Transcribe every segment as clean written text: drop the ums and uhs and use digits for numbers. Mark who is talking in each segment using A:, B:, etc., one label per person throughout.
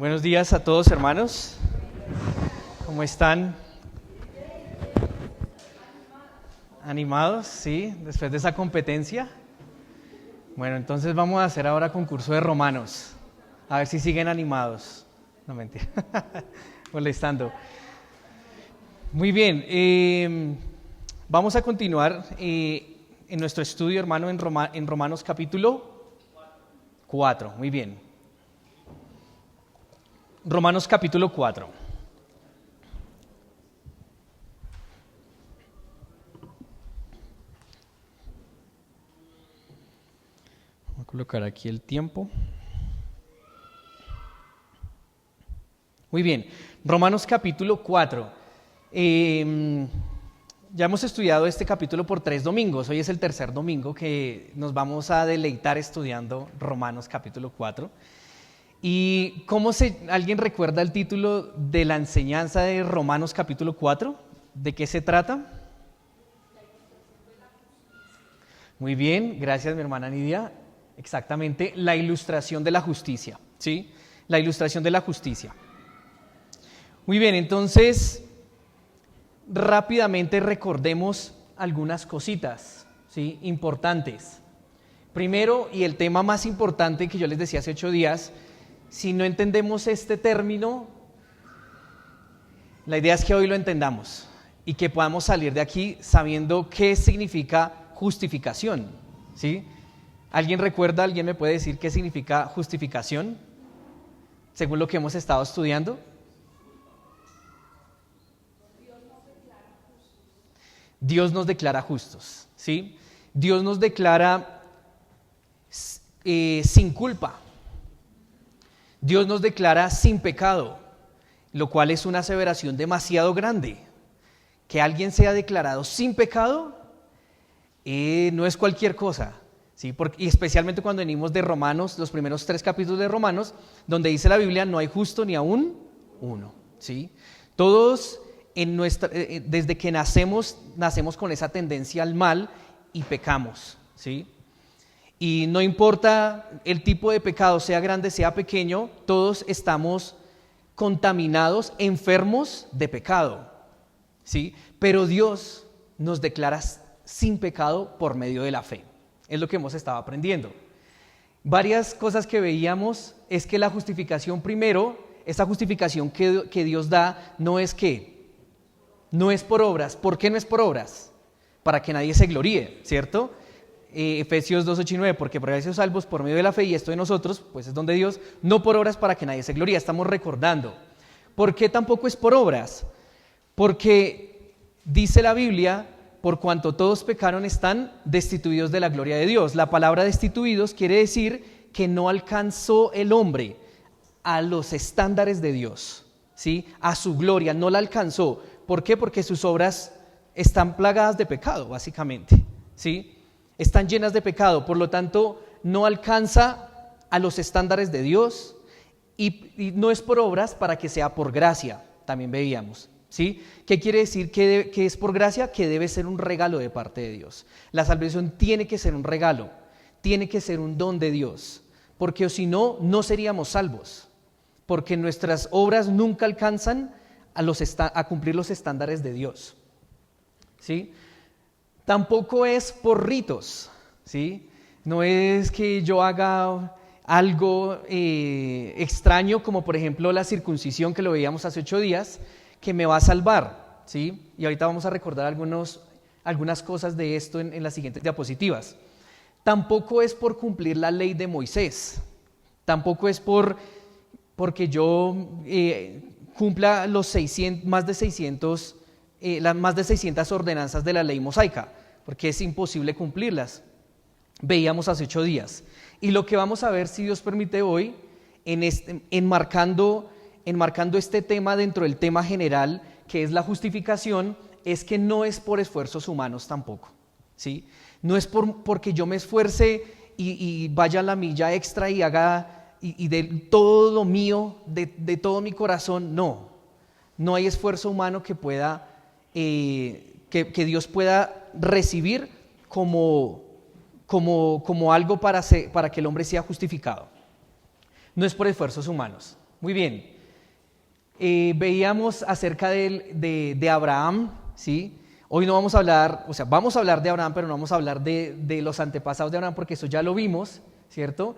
A: Buenos días a todos, hermanos. ¿Cómo están? ¿Animados? Sí, después de esa competencia. Bueno, entonces vamos a hacer ahora concurso de romanos. A ver si siguen animados. No, mentira. Molestando. Muy bien. Vamos a continuar en nuestro estudio, hermano, en Romanos capítulo 4. Muy bien. Romanos capítulo 4. Voy a colocar aquí el tiempo. Muy bien, Romanos capítulo 4. Ya hemos estudiado este capítulo por 3 domingos. Hoy es el tercer domingo que nos vamos a deleitar estudiando Romanos capítulo 4. ¿Y alguien recuerda el título de la enseñanza de Romanos capítulo 4? ¿De qué se trata? Muy bien, gracias mi hermana Nidia. Exactamente, la ilustración de la justicia, ¿sí? La ilustración de la justicia. Muy bien, entonces, rápidamente recordemos algunas cositas, ¿sí? Importantes. Primero, y el tema más importante que yo les decía hace 8 días, si no entendemos este término, la idea es que hoy lo entendamos y que podamos salir de aquí sabiendo qué significa justificación, ¿sí? ¿Alguien recuerda, alguien me puede decir qué significa justificación? Según lo que hemos estado estudiando. Dios nos declara justos, ¿sí? Dios nos declara sin culpa. Dios nos declara sin pecado, lo cual es una aseveración demasiado grande. Que alguien sea declarado sin pecado no es cualquier cosa, ¿sí? Y especialmente cuando venimos de Romanos, los primeros 3 capítulos de Romanos, donde dice la Biblia, no hay justo ni aún uno, ¿sí? Todos desde que nacemos con esa tendencia al mal y pecamos, ¿sí? Y no importa el tipo de pecado, sea grande, sea pequeño, todos estamos contaminados, enfermos de pecado, ¿sí? Pero Dios nos declara sin pecado por medio de la fe. Es lo que hemos estado aprendiendo. Varias cosas que veíamos es que la justificación primero, esa justificación que Dios da, no es por obras. ¿Por qué no es por obras? Para que nadie se gloríe, ¿cierto? Efesios 2, 8 y 9, porque por gracia salvos por medio de la fe, y esto de nosotros, pues es don de Dios, no por obras para que nadie se gloríe. Estamos recordando. ¿Por qué tampoco es por obras? Porque dice la Biblia, por cuanto todos pecaron están destituidos de la gloria de Dios. La palabra destituidos quiere decir que no alcanzó el hombre a los estándares de Dios, ¿sí? A su gloria, no la alcanzó. ¿Por qué? Porque sus obras están plagadas de pecado, básicamente, ¿sí? Están llenas de pecado, por lo tanto no alcanza a los estándares de Dios y no es por obras para que sea por gracia, también veíamos, ¿sí? ¿Qué quiere decir que es por gracia? Que debe ser un regalo de parte de Dios. La salvación tiene que ser un regalo, tiene que ser un don de Dios, porque si no, no seríamos salvos, porque nuestras obras nunca alcanzan a cumplir los estándares de Dios, ¿sí? Tampoco es por ritos, ¿sí? No es que yo haga algo extraño, como por ejemplo la circuncisión que lo veíamos hace 8 días, que me va a salvar, ¿sí? Y ahorita vamos a recordar algunas cosas de esto en las siguientes diapositivas. Tampoco es por cumplir la ley de Moisés, tampoco es porque yo cumpla más de 600 ordenanzas de la ley mosaica, porque es imposible cumplirlas. Veíamos hace 8 días. Y lo que vamos a ver, si Dios permite hoy, enmarcando este tema dentro del tema general, que es la justificación, es que no es por esfuerzos humanos tampoco, ¿sí? No es porque yo me esfuerce y vaya a la milla extra y haga y de todo lo mío, de todo mi corazón, no hay esfuerzo humano que pueda que Dios pueda recibir como algo para que el hombre sea justificado. No es por esfuerzos humanos, Muy bien. Veíamos acerca de Abraham, ¿sí? Hoy no vamos a hablar, o sea, vamos a hablar de Abraham, pero no vamos a hablar de los antepasados de Abraham, porque eso ya lo vimos, ¿cierto?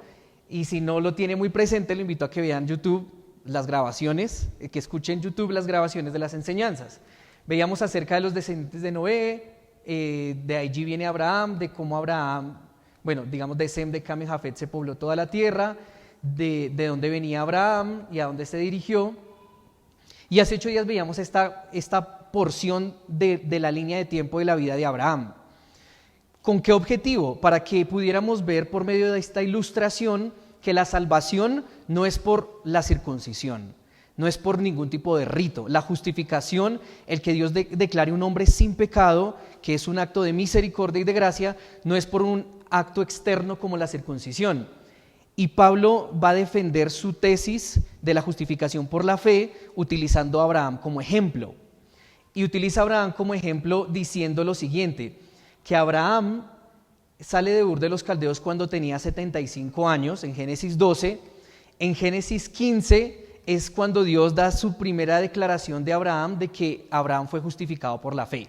A: Y si no lo tiene muy presente, lo invito a que vean YouTube las grabaciones, que escuchen YouTube las grabaciones de las enseñanzas. Veíamos acerca de los descendientes de Noé, de allí viene Abraham, de cómo Abraham, bueno, digamos de Sem, de Cam y Jafet se pobló toda la tierra, de dónde venía Abraham y a dónde se dirigió. Y hace 8 días veíamos esta porción de la línea de tiempo de la vida de Abraham. ¿Con qué objetivo? Para que pudiéramos ver por medio de esta ilustración que la salvación no es por la circuncisión, no es por ningún tipo de rito. La justificación, el que Dios declare un hombre sin pecado, que es un acto de misericordia y de gracia, no es por un acto externo como la circuncisión. Y Pablo va a defender su tesis de la justificación por la fe utilizando a Abraham como ejemplo. Y utiliza a Abraham como ejemplo diciendo lo siguiente, que Abraham sale de Ur de los Caldeos cuando tenía 75 años, en Génesis 12. En Génesis 15 es cuando Dios da su primera declaración de Abraham de que Abraham fue justificado por la fe.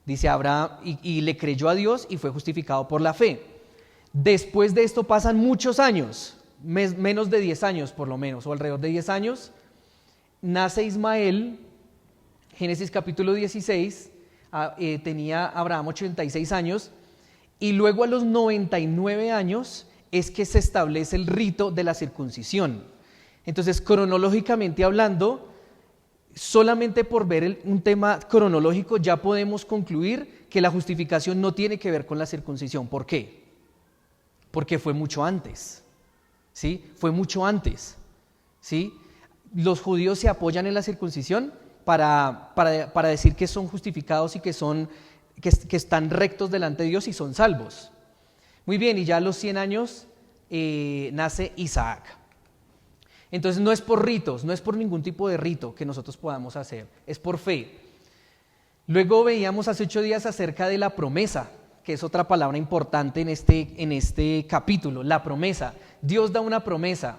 A: Dice Abraham, y le creyó a Dios y fue justificado por la fe. Después de esto pasan muchos años, menos de 10 años por lo menos, o alrededor de 10 años, nace Ismael. Génesis capítulo 16, tenía Abraham 86 años, y luego a los 99 años es que se establece el rito de la circuncisión. Entonces, cronológicamente hablando, solamente por ver un tema cronológico ya podemos concluir que la justificación no tiene que ver con la circuncisión. ¿Por qué? Porque fue mucho antes, ¿sí? Fue mucho antes, ¿sí? Los judíos se apoyan en la circuncisión para decir que son justificados y que están rectos delante de Dios y son salvos. Muy bien, y ya a los 100 años nace Isaac. Entonces no es por ritos, no es por ningún tipo de rito que nosotros podamos hacer, es por fe. Luego veíamos hace 8 días acerca de la promesa, que es otra palabra importante en este capítulo, la promesa. Dios da una promesa.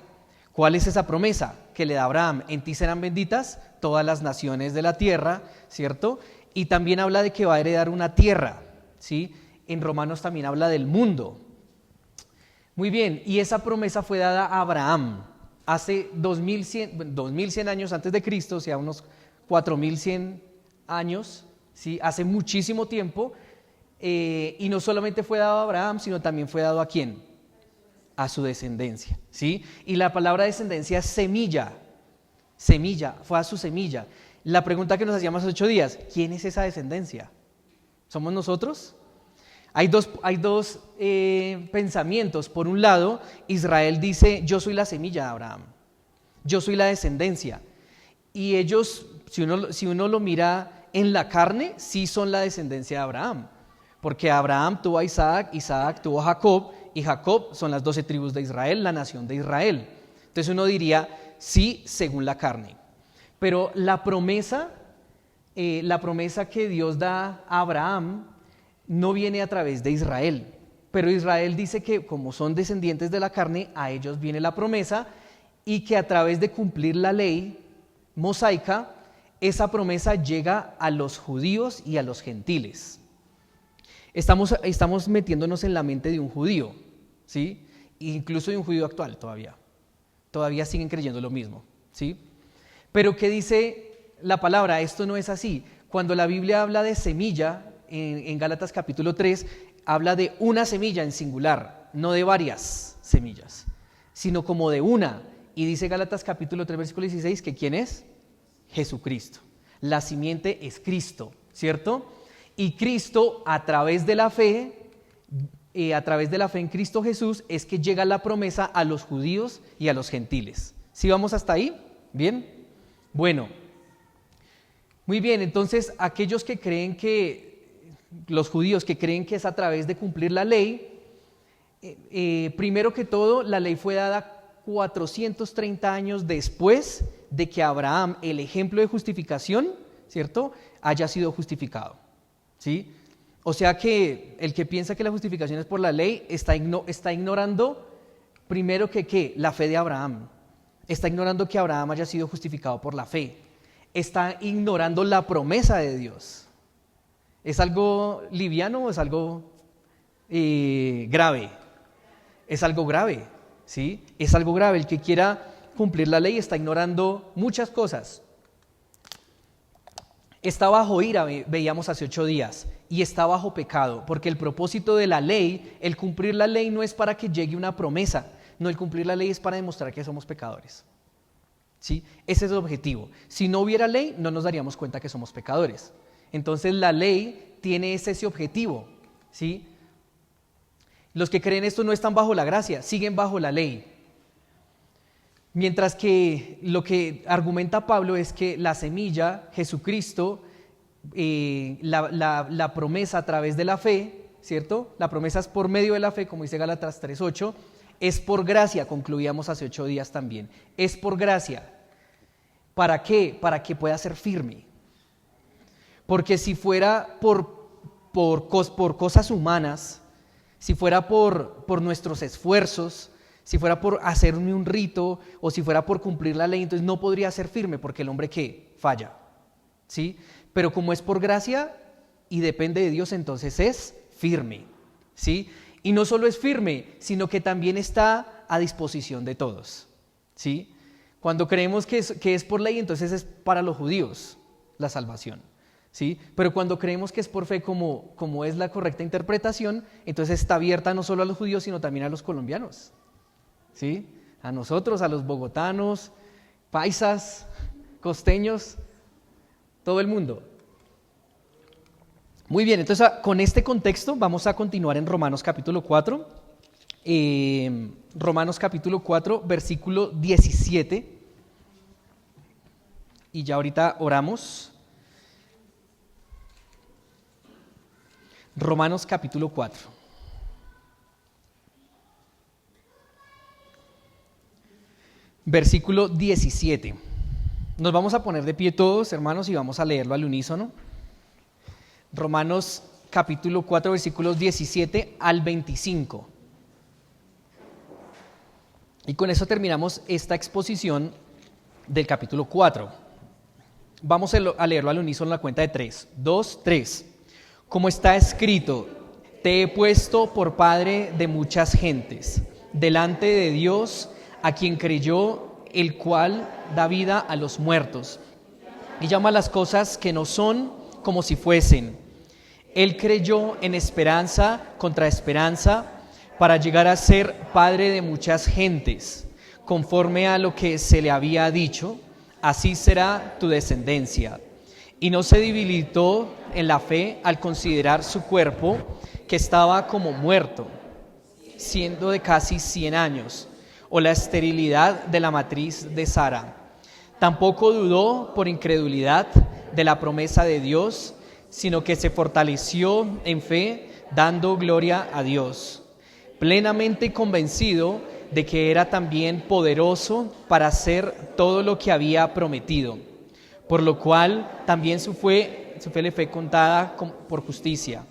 A: ¿Cuál es esa promesa? Que le da a Abraham: en ti serán benditas todas las naciones de la tierra, ¿cierto? Y también habla de que va a heredar una tierra, ¿sí? En Romanos también habla del mundo. Muy bien, y esa promesa fue dada a Abraham hace 2100 años antes de Cristo, o sea, unos 4100 años, ¿sí? Hace muchísimo tiempo. Y no solamente fue dado a Abraham, sino también fue dado ¿a quién? A su descendencia, ¿sí? Y la palabra descendencia es semilla, fue a su semilla. La pregunta que nos hacíamos hace 8 días, ¿quién es esa descendencia? ¿Somos nosotros? Hay dos pensamientos. Por un lado, Israel dice, yo soy la semilla de Abraham, yo soy la descendencia. Y ellos, si uno lo mira en la carne, sí son la descendencia de Abraham. Porque Abraham tuvo a Isaac, Isaac tuvo a Jacob, y Jacob son las 12 tribus de Israel, la nación de Israel. Entonces uno diría, sí, según la carne. Pero la promesa que Dios da a Abraham no viene a través de Israel. Pero Israel dice que como son descendientes de la carne, a ellos viene la promesa, y que a través de cumplir la ley mosaica, esa promesa llega a los judíos y a los gentiles. Estamos metiéndonos en la mente de un judío, ¿sí? Incluso de un judío actual todavía siguen creyendo lo mismo, ¿sí? Pero ¿qué dice la palabra? Esto no es así. Cuando la Biblia habla de semilla, en Gálatas capítulo 3, habla de una semilla en singular, no de varias semillas, sino como de una. Y dice Gálatas capítulo 3, versículo 16, que ¿quién es? Jesucristo. La simiente es Cristo, ¿cierto? Y Cristo, a través de la fe en Cristo Jesús, es que llega la promesa a los judíos y a los gentiles. ¿Sí vamos hasta ahí? ¿Bien? Bueno, muy bien, entonces aquellos que creen los judíos que creen que es a través de cumplir la ley, primero que todo, la ley fue dada 430 años después de que Abraham, el ejemplo de justificación, ¿cierto?, haya sido justificado. ¿Sí? O sea que el que piensa que la justificación es por la ley está ignorando primero que la fe de Abraham. Está ignorando que Abraham haya sido justificado por la fe. Está ignorando la promesa de Dios. ¿Es algo liviano o es algo grave? Es algo grave, ¿sí? Es algo grave. El que quiera cumplir la ley está ignorando muchas cosas. Está bajo ira, veíamos hace 8 días, y está bajo pecado, porque el propósito de la ley, el cumplir la ley no es para que llegue una promesa, no, el cumplir la ley es para demostrar que somos pecadores, ¿sí? Ese es el objetivo. Si no hubiera ley, no nos daríamos cuenta que somos pecadores. Entonces la ley tiene ese objetivo, ¿sí? Los que creen esto no están bajo la gracia, siguen bajo la ley. Mientras que lo que argumenta Pablo es que la semilla, Jesucristo, la promesa a través de la fe, ¿cierto? La promesa es por medio de la fe, como dice Gálatas 3:8, es por gracia, concluíamos hace 8 días también, es por gracia. ¿Para qué? Para que pueda ser firme. Porque si fuera por cosas humanas, si fuera por nuestros esfuerzos, si fuera por hacerme un rito o si fuera por cumplir la ley, entonces no podría ser firme porque el hombre ¿qué? Falla, ¿sí? Pero como es por gracia y depende de Dios, entonces es firme, ¿sí? Y no solo es firme, sino que también está a disposición de todos, ¿sí? Cuando creemos que es por ley, entonces es para los judíos la salvación, ¿sí? Pero cuando creemos que es por fe, como es la correcta interpretación, entonces está abierta no solo a los judíos, sino también a los colombianos, ¿sí? A nosotros, a los bogotanos, paisas, costeños, todo el mundo. Muy bien, entonces con este contexto vamos a continuar en Romanos capítulo 4. Romanos capítulo 4, versículo 17. Y ya ahorita oramos. Romanos capítulo 4. Versículo 17. Nos vamos a poner de pie todos, hermanos, y vamos a leerlo al unísono. Romanos capítulo 4, versículos 17 al 25. Y con eso terminamos esta exposición del capítulo 4. Vamos a leerlo al unísono en la cuenta de 3. 2, 3. Como está escrito, te he puesto por padre de muchas gentes, delante de Dios, a quien creyó, el cual da vida a los muertos y llama las cosas que no son como si fuesen. Él creyó en esperanza contra esperanza para llegar a ser padre de muchas gentes, conforme a lo que se le había dicho, así será tu descendencia. Y no se debilitó en la fe al considerar su cuerpo, que estaba como muerto, siendo de casi 100 años, o la esterilidad de la matriz de Sara. Tampoco dudó por incredulidad de la promesa de Dios, sino que se fortaleció en fe, dando gloria a Dios, plenamente convencido de que era también poderoso para hacer todo lo que había prometido, por lo cual también su fe le fue contada por justicia.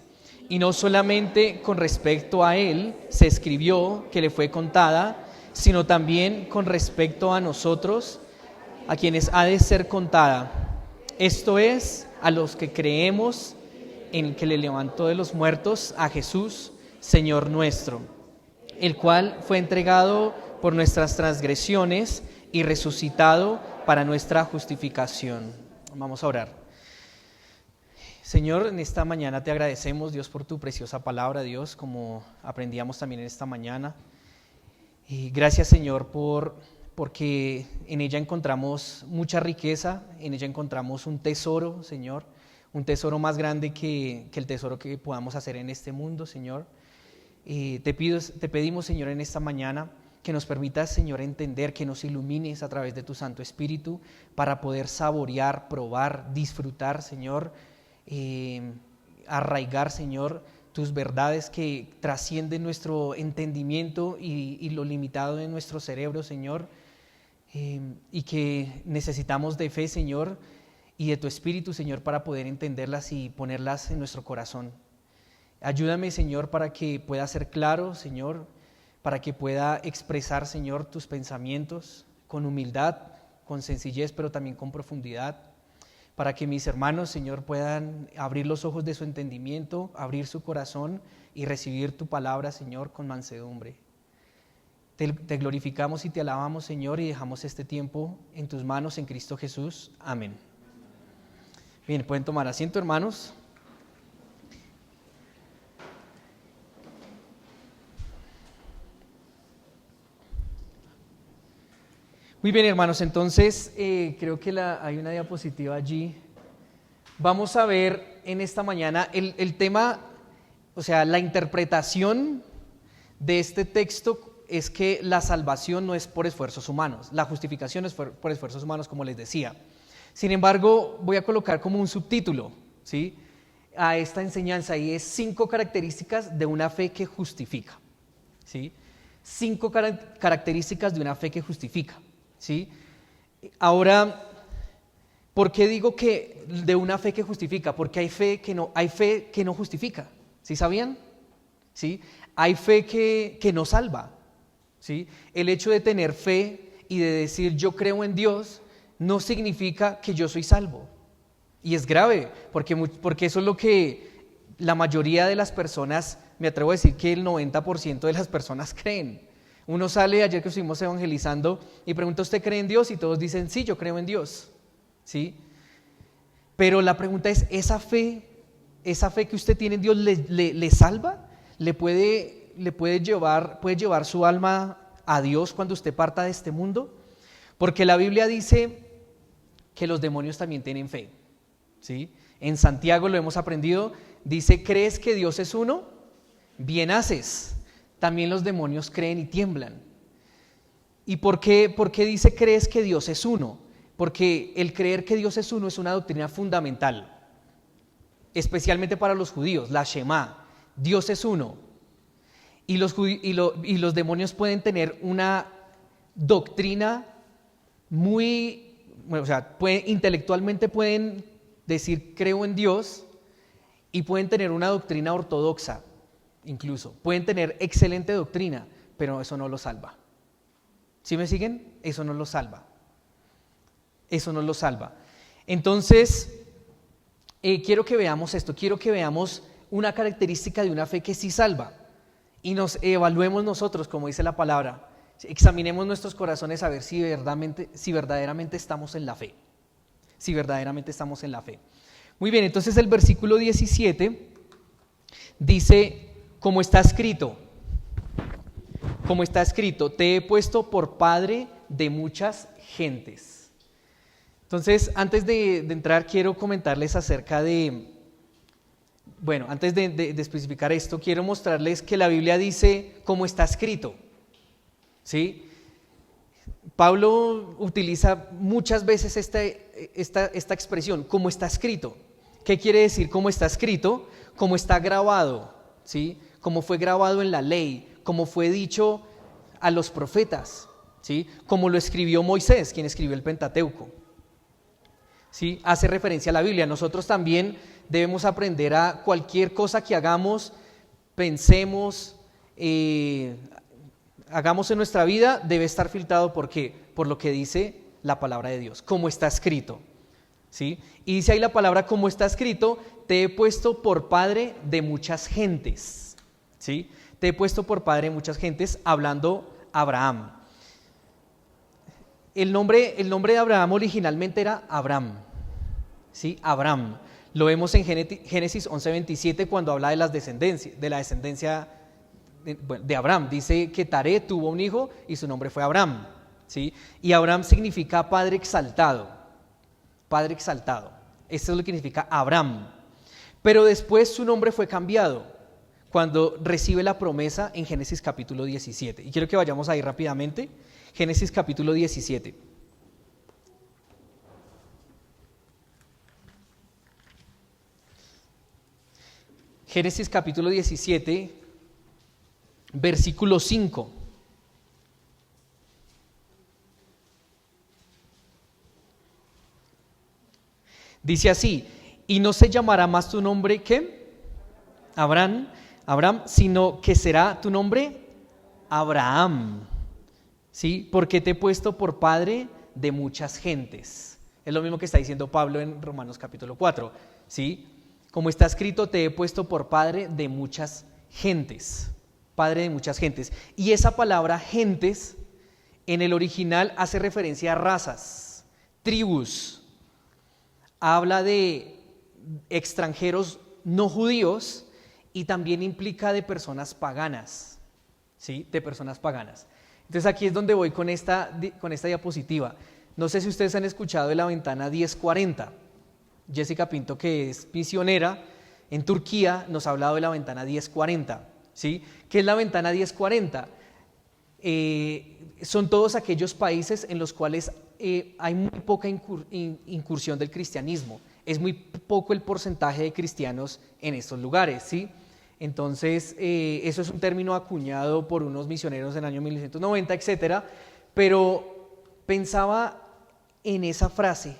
A: Y no solamente con respecto a él se escribió que le fue contada, sino también con respecto a nosotros, a quienes ha de ser contada. Esto es, a los que creemos en el que le levantó de los muertos a Jesús, Señor nuestro, el cual fue entregado por nuestras transgresiones y resucitado para nuestra justificación. Vamos a orar. Señor, en esta mañana te agradecemos, Dios, por tu preciosa palabra, Dios, como aprendíamos también en esta mañana. Y gracias, Señor, porque en ella encontramos mucha riqueza, en ella encontramos un tesoro, Señor, un tesoro más grande que el tesoro que podamos hacer en este mundo, Señor. Te pedimos, Señor, en esta mañana que nos permitas, Señor, entender, que nos ilumines a través de tu Santo Espíritu para poder saborear, probar, disfrutar, Señor, arraigar, Señor, tus verdades que trascienden nuestro entendimiento y lo limitado de nuestro cerebro, Señor, y que necesitamos de fe, Señor, y de tu Espíritu, Señor, para poder entenderlas y ponerlas en nuestro corazón. Ayúdame, Señor, para que pueda ser claro, Señor, para que pueda expresar, Señor, tus pensamientos con humildad, con sencillez, pero también con profundidad, para que mis hermanos, Señor, puedan abrir los ojos de su entendimiento, abrir su corazón y recibir tu palabra, Señor, con mansedumbre. Te glorificamos y te alabamos, Señor, y dejamos este tiempo en tus manos, en Cristo Jesús. Amén. Bien, pueden tomar asiento, hermanos. Muy bien, hermanos, entonces creo que hay una diapositiva allí. Vamos a ver en esta mañana el tema, o sea, la interpretación de este texto es que la salvación no es por esfuerzos humanos, la justificación es por esfuerzos humanos, como les decía. Sin embargo, voy a colocar como un subtítulo, ¿sí?, a esta enseñanza, y es 5 características de una fe que justifica, ¿sí? 5 características de una fe que justifica. ¿Sí? Ahora, ¿por qué digo que de una fe que justifica? Porque hay fe que no justifica. ¿Sí sabían? ¿Sí? Hay fe que no salva. ¿Sí? El hecho de tener fe y de decir yo creo en Dios no significa que yo soy salvo. Y es grave, porque eso es lo que la mayoría de las personas, me atrevo a decir que el 90% de las personas creen. Uno sale, ayer que estuvimos evangelizando, y pregunta, ¿usted cree en Dios? Y todos dicen, sí, yo creo en Dios, ¿sí? Pero la pregunta es, ¿esa fe que usted tiene en Dios le salva? ¿Puede llevar su alma a Dios cuando usted parta de este mundo? Porque la Biblia dice que los demonios también tienen fe, ¿sí? En Santiago lo hemos aprendido, dice, ¿crees que Dios es uno? Bien haces. También los demonios creen y tiemblan. ¿Y por qué dice crees que Dios es uno? Porque el creer que Dios es uno es una doctrina fundamental, especialmente para los judíos, la Shema, Dios es uno. Y los demonios pueden tener una doctrina intelectualmente pueden decir creo en Dios, y pueden tener una doctrina ortodoxa. Incluso pueden tener excelente doctrina, pero eso no lo salva. ¿Sí me siguen? Eso no lo salva. Eso no lo salva. Entonces, quiero que veamos esto, quiero que veamos una característica de una fe que sí salva y nos evaluemos nosotros, como dice la palabra, examinemos nuestros corazones a ver si verdaderamente estamos en la fe. Si verdaderamente estamos en la fe. Muy bien, entonces el versículo 17 dice, como está escrito, te he puesto por padre de muchas gentes. Entonces, antes de entrar, quiero comentarles acerca antes de especificar esto, quiero mostrarles que la Biblia dice, como está escrito, ¿sí? Pablo utiliza muchas veces esta expresión, como está escrito. ¿Qué quiere decir como está escrito? Como está grabado, ¿sí? Como fue grabado en la ley, como fue dicho a los profetas, ¿sí? Como lo escribió Moisés, quien escribió el Pentateuco, ¿sí? Hace referencia a la Biblia. Nosotros también debemos aprender a cualquier cosa que hagamos, pensemos, hagamos en nuestra vida, debe estar filtrado. ¿Por qué? Por lo que dice la palabra de Dios, como está escrito, ¿sí? Y dice ahí la palabra, como está escrito, te he puesto por padre de muchas gentes. ¿Sí? Te he puesto por padre de muchas gentes, hablando Abraham. El nombre de Abraham originalmente era Abram, ¿sí? Abram. Lo vemos en Génesis 11:27 cuando habla de la descendencia de Abraham. Dice que Taré tuvo un hijo y su nombre fue Abram, ¿sí? Y Abram significa padre exaltado. Padre exaltado. Esto es lo que significa Abram. Pero después su nombre fue cambiado cuando recibe la promesa en Génesis capítulo 17. Y quiero que vayamos ahí rápidamente. Génesis capítulo 17. Génesis capítulo 17, versículo 5. Dice así, y no se llamará más tu nombre, ¿qué? Abraham, sino que será tu nombre Abraham. ¿sí? Porque te he puesto por padre de muchas gentes. Es lo mismo que está diciendo Pablo en Romanos capítulo 4, ¿sí? Como está escrito, te he puesto por padre de muchas gentes. Padre de muchas gentes. Y esa palabra gentes en el original hace referencia a razas, tribus. Habla de extranjeros no judíos y también implica de personas paganas, ¿sí? De personas paganas. Entonces aquí es donde voy con esta diapositiva. No sé si ustedes han escuchado de la ventana 1040. Jessica Pinto, que es misionera en Turquía, nos ha hablado de la ventana 1040, ¿sí? ¿Qué es la ventana 1040? Son todos aquellos países en los cuales hay muy poca incursión del cristianismo. Es muy poco el porcentaje de cristianos en estos lugares, ¿sí? Entonces, eso es un término acuñado por unos misioneros en el año 1990, etcétera. Pero pensaba en esa frase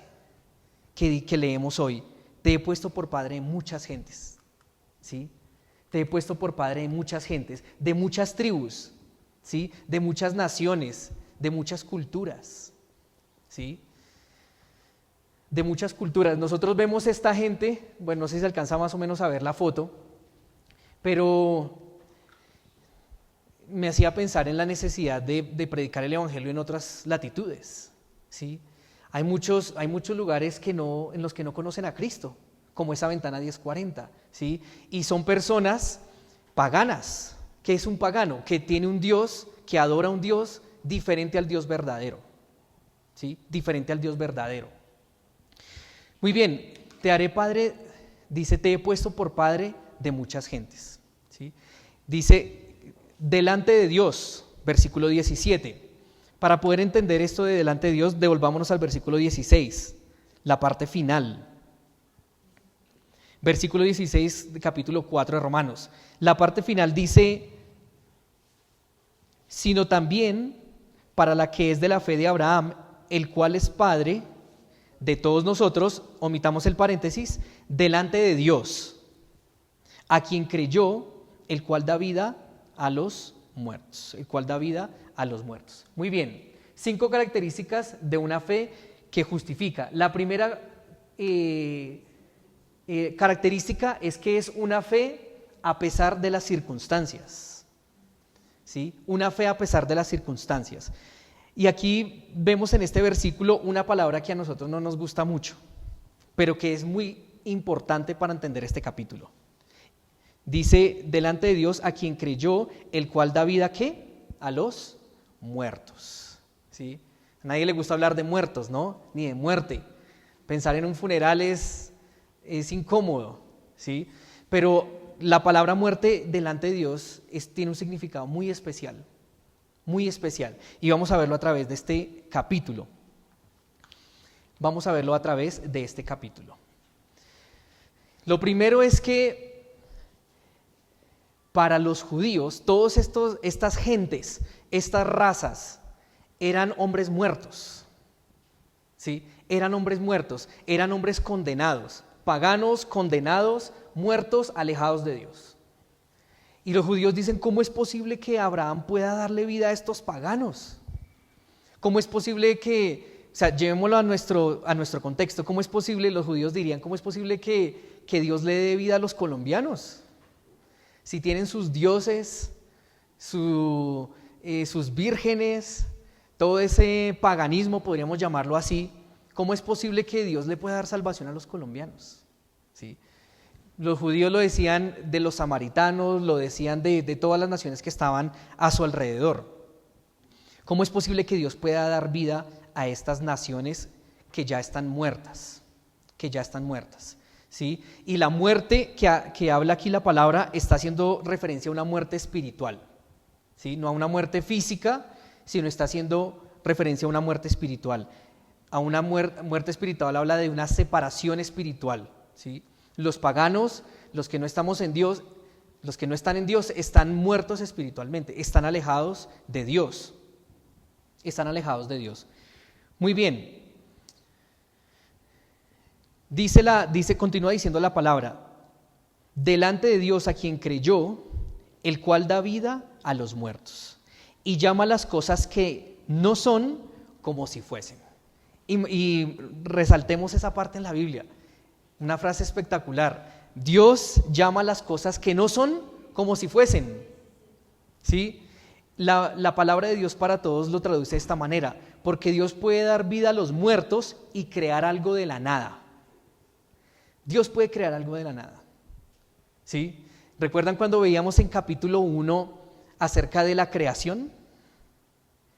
A: que leemos hoy: te he puesto por padre de muchas gentes, ¿sí? Te he puesto por padre de muchas gentes, de muchas tribus, ¿sí? De muchas naciones, de muchas culturas, ¿sí? De muchas culturas. Nosotros vemos esta gente, bueno, no sé si se alcanza más o menos a ver la foto, pero me hacía pensar en la necesidad de predicar el evangelio en otras latitudes, ¿sí? Hay muchos lugares en los que no conocen a Cristo, como esa ventana 1040, ¿sí? Y son personas paganas. ¿Qué es un pagano? Que tiene un Dios, que adora a un Dios diferente al Dios verdadero, ¿sí? Diferente al Dios verdadero. Muy bien, te haré padre, dice, te he puesto por padre de muchas gentes, ¿sí? Dice, delante de Dios, versículo 17. Para poder entender esto de delante de Dios, devolvámonos al versículo 16, la parte final. Versículo 16, capítulo 4 de Romanos. La parte final dice, sino también para la que es de la fe de Abraham, el cual es padre de todos nosotros, omitamos el paréntesis, delante de Dios, a quien creyó, el cual da vida a los muertos, el cual da vida a los muertos. Muy bien, 5 características de una fe que justifica. La primera característica es que es una fe a pesar de las circunstancias, ¿sí? Una fe a pesar de las circunstancias. Y aquí vemos en este versículo una palabra que a nosotros no nos gusta mucho, pero que es muy importante para entender este capítulo. Dice, delante de Dios, a quien creyó, el cual da vida, ¿qué? A los muertos, ¿sí? A nadie le gusta hablar de muertos, ¿no? Ni de muerte. Pensar en un funeral es incómodo, ¿sí? Pero la palabra muerte delante de Dios tiene un significado muy especial, muy especial. Y vamos a verlo a través de este capítulo. Vamos a verlo a través de este capítulo. Lo primero es que para los judíos, todas estas gentes, estas razas, eran hombres muertos, ¿sí? Eran hombres muertos, eran hombres condenados, paganos, condenados, muertos, alejados de Dios. Y los judíos dicen, ¿cómo es posible que Abraham pueda darle vida a estos paganos? ¿Cómo es posible que, o sea, llevémoslo a nuestro contexto, ¿cómo es posible, los judíos dirían, cómo es posible que Dios le dé vida a los colombianos? Si tienen sus dioses, sus vírgenes, todo ese paganismo, podríamos llamarlo así, ¿cómo es posible que Dios le pueda dar salvación a los colombianos? ¿Sí? Los judíos lo decían de los samaritanos, lo decían de todas las naciones que estaban a su alrededor. ¿Cómo es posible que Dios pueda dar vida a estas naciones que ya están muertas? Que ya están muertas. ¿Sí? Y la muerte que habla aquí la palabra está haciendo referencia a una muerte espiritual, ¿sí? No a una muerte física, sino está haciendo referencia a una muerte espiritual. A una muerte espiritual habla de una separación espiritual, ¿sí? Los paganos, los que no estamos en Dios, los que no están en Dios, están muertos espiritualmente, están alejados de Dios. Están alejados de Dios. Muy bien. Continúa diciendo la palabra, delante de Dios a quien creyó, el cual da vida a los muertos y llama las cosas que no son como si fuesen. Y resaltemos esa parte en la Biblia, una frase espectacular. Dios llama a las cosas que no son como si fuesen, ¿sí? La palabra de Dios para todos lo traduce de esta manera, porque Dios puede dar vida a los muertos y crear algo de la nada. Dios puede crear algo de la nada, ¿sí? ¿Recuerdan cuando veíamos en capítulo 1 acerca de la creación?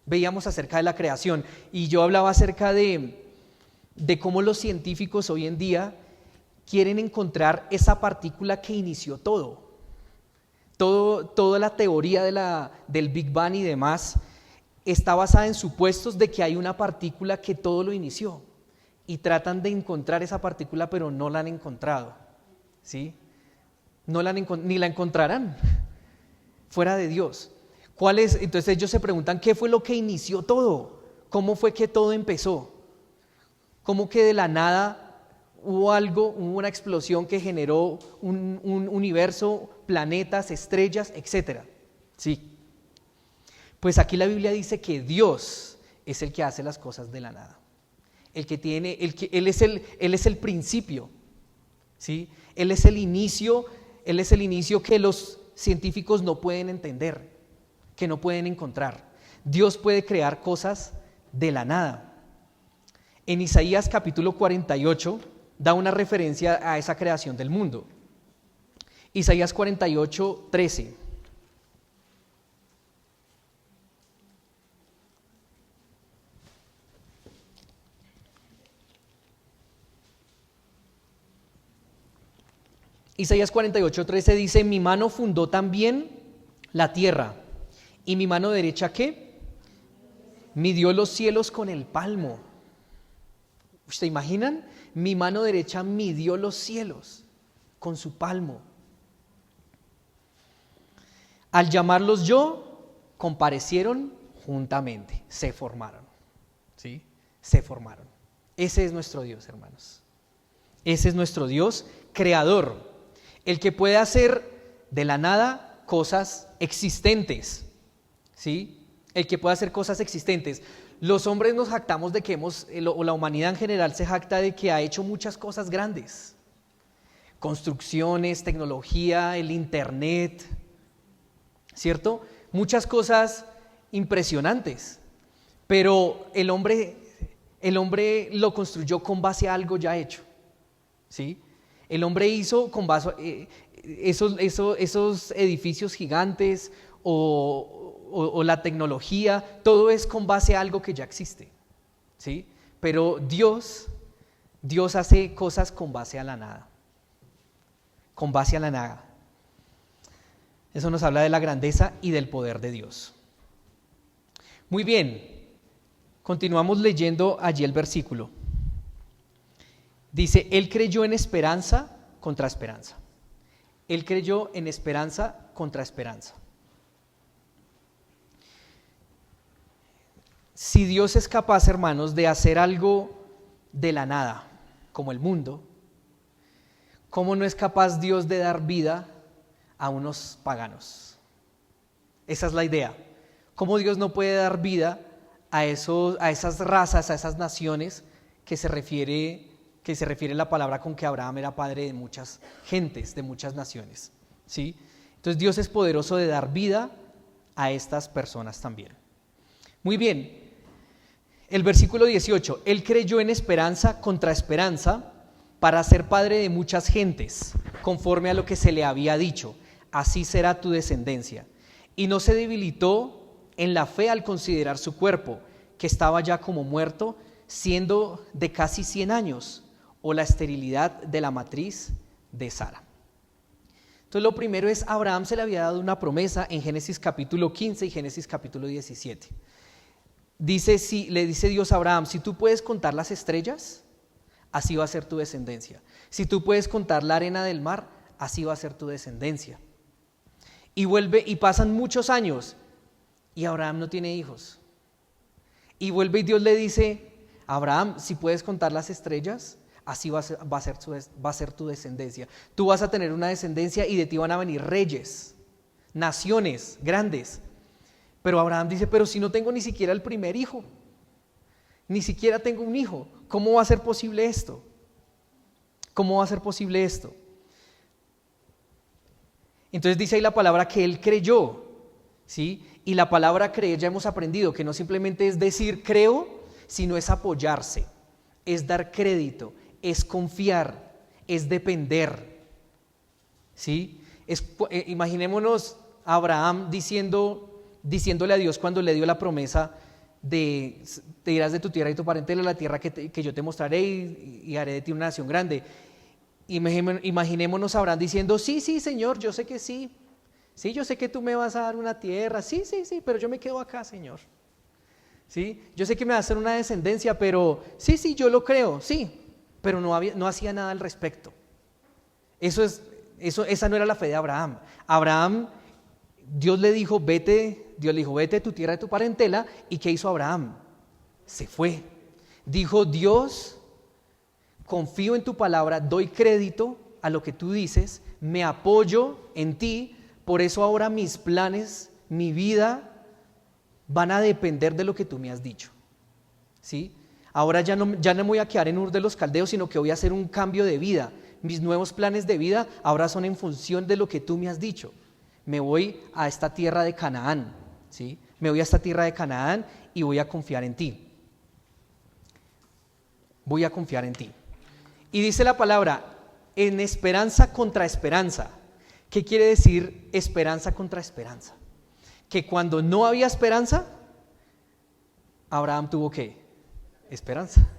A: Veíamos acerca de la creación y yo hablaba acerca de cómo los científicos hoy en día quieren encontrar esa partícula que inició todo. Toda la teoría del Big Bang y demás está basada en supuestos de que hay una partícula que todo lo inició y tratan de encontrar esa partícula, pero no la han encontrado, ¿sí? Ni la encontrarán fuera de Dios. Entonces ellos se preguntan, ¿qué fue lo que inició todo? ¿Cómo fue que todo empezó? ¿Cómo que de la nada hubo una explosión que generó un universo, planetas, estrellas, etcétera? Sí. Pues aquí la Biblia dice que Dios es el que hace las cosas de la nada. Él es el principio, ¿sí? Él es el inicio que los científicos no pueden entender, que no pueden encontrar. Dios puede crear cosas de la nada. En Isaías capítulo 48 da una referencia a esa creación del mundo. Isaías 48, 13. Isaías 48, 13 dice: mi mano fundó también la tierra, y mi mano derecha, ¿qué? Midió los cielos con el palmo. ¿Ustedes imaginan? Mi mano derecha midió los cielos con su palmo. Al llamarlos yo, comparecieron juntamente, se formaron, ¿sí? Se formaron. Ese es nuestro Dios, hermanos. Ese es nuestro Dios creador, el que puede hacer de la nada cosas existentes, ¿sí? El que puede hacer cosas existentes. Los hombres nos jactamos de que o la humanidad en general se jacta de que ha hecho muchas cosas grandes. Construcciones, tecnología, el internet, ¿cierto? Muchas cosas impresionantes, pero el hombre lo construyó con base a algo ya hecho, ¿sí? El hombre hizo con base esos edificios gigantes o la tecnología, todo es con base a algo que ya existe, ¿sí? Pero Dios hace cosas con base a la nada, con base a la nada. Eso nos habla de la grandeza y del poder de Dios. Muy bien, continuamos leyendo allí el versículo. Dice: él creyó en esperanza contra esperanza. Él creyó en esperanza contra esperanza. Si Dios es capaz, hermanos, de hacer algo de la nada, como el mundo, ¿cómo no es capaz Dios de dar vida a unos paganos? Esa es la idea. ¿Cómo Dios no puede dar vida a esas razas, a esas naciones que se refiere la palabra con que Abraham era padre de muchas gentes, de muchas naciones, ¿sí? Entonces Dios es poderoso de dar vida a estas personas también. Muy bien, el versículo 18: él creyó en esperanza contra esperanza para ser padre de muchas gentes, conforme a lo que se le había dicho: así será tu descendencia. Y no se debilitó en la fe al considerar su cuerpo, que estaba ya como muerto, siendo de casi 100 años, o la esterilidad de la matriz de Sara. Entonces lo primero es, Abraham se le había dado una promesa en Génesis capítulo 15 y Génesis capítulo 17. Le dice Dios a Abraham: si tú puedes contar las estrellas, así va a ser tu descendencia. Si tú puedes contar la arena del mar, así va a ser tu descendencia. Y pasan muchos años y Abraham no tiene hijos. Y vuelve y Dios le dice: Abraham, si puedes contar las estrellas, así va a ser tu descendencia. Tú vas a tener una descendencia y de ti van a venir reyes, naciones grandes. Pero Abraham dice, pero si no tengo ni siquiera el primer hijo, ni siquiera tengo un hijo, ¿cómo va a ser posible esto? ¿Cómo va a ser posible esto? Entonces dice ahí la palabra que él creyó, ¿sí? Y la palabra creer ya hemos aprendido que no simplemente es decir creo, sino es apoyarse, es dar crédito, es confiar, es depender, ¿sí? Imaginémonos a Abraham diciéndole a Dios cuando le dio la promesa de te irás de tu tierra y tu parentela a la tierra que yo te mostraré y haré de ti una nación grande. Imaginémonos a Abraham diciendo, sí, Señor, yo sé que sí, yo sé que tú me vas a dar una tierra, sí, pero yo me quedo acá, Señor. ¿Sí? Yo sé que me va a hacer una descendencia, pero sí, yo lo creo, sí, pero no hacía nada al respecto. Esa no era la fe de Abraham. Abraham, Dios le dijo, vete de tu tierra, de tu parentela, ¿y qué hizo Abraham? Se fue. Dijo, Dios, confío en tu palabra, doy crédito a lo que tú dices, me apoyo en ti, por eso ahora mis planes, mi vida van a depender de lo que tú me has dicho, ¿sí? Ahora ya no me voy a quedar en Ur de los Caldeos, sino que voy a hacer un cambio de vida. Mis nuevos planes de vida ahora son en función de lo que tú me has dicho. Me voy a esta tierra de Canaán, ¿sí? Me voy a esta tierra de Canaán y voy a confiar en ti. Voy a confiar en ti. Y dice la palabra, en esperanza contra esperanza. ¿Qué quiere decir esperanza contra esperanza? Que cuando no había esperanza, Abraham tuvo ¿qué? Esperanza,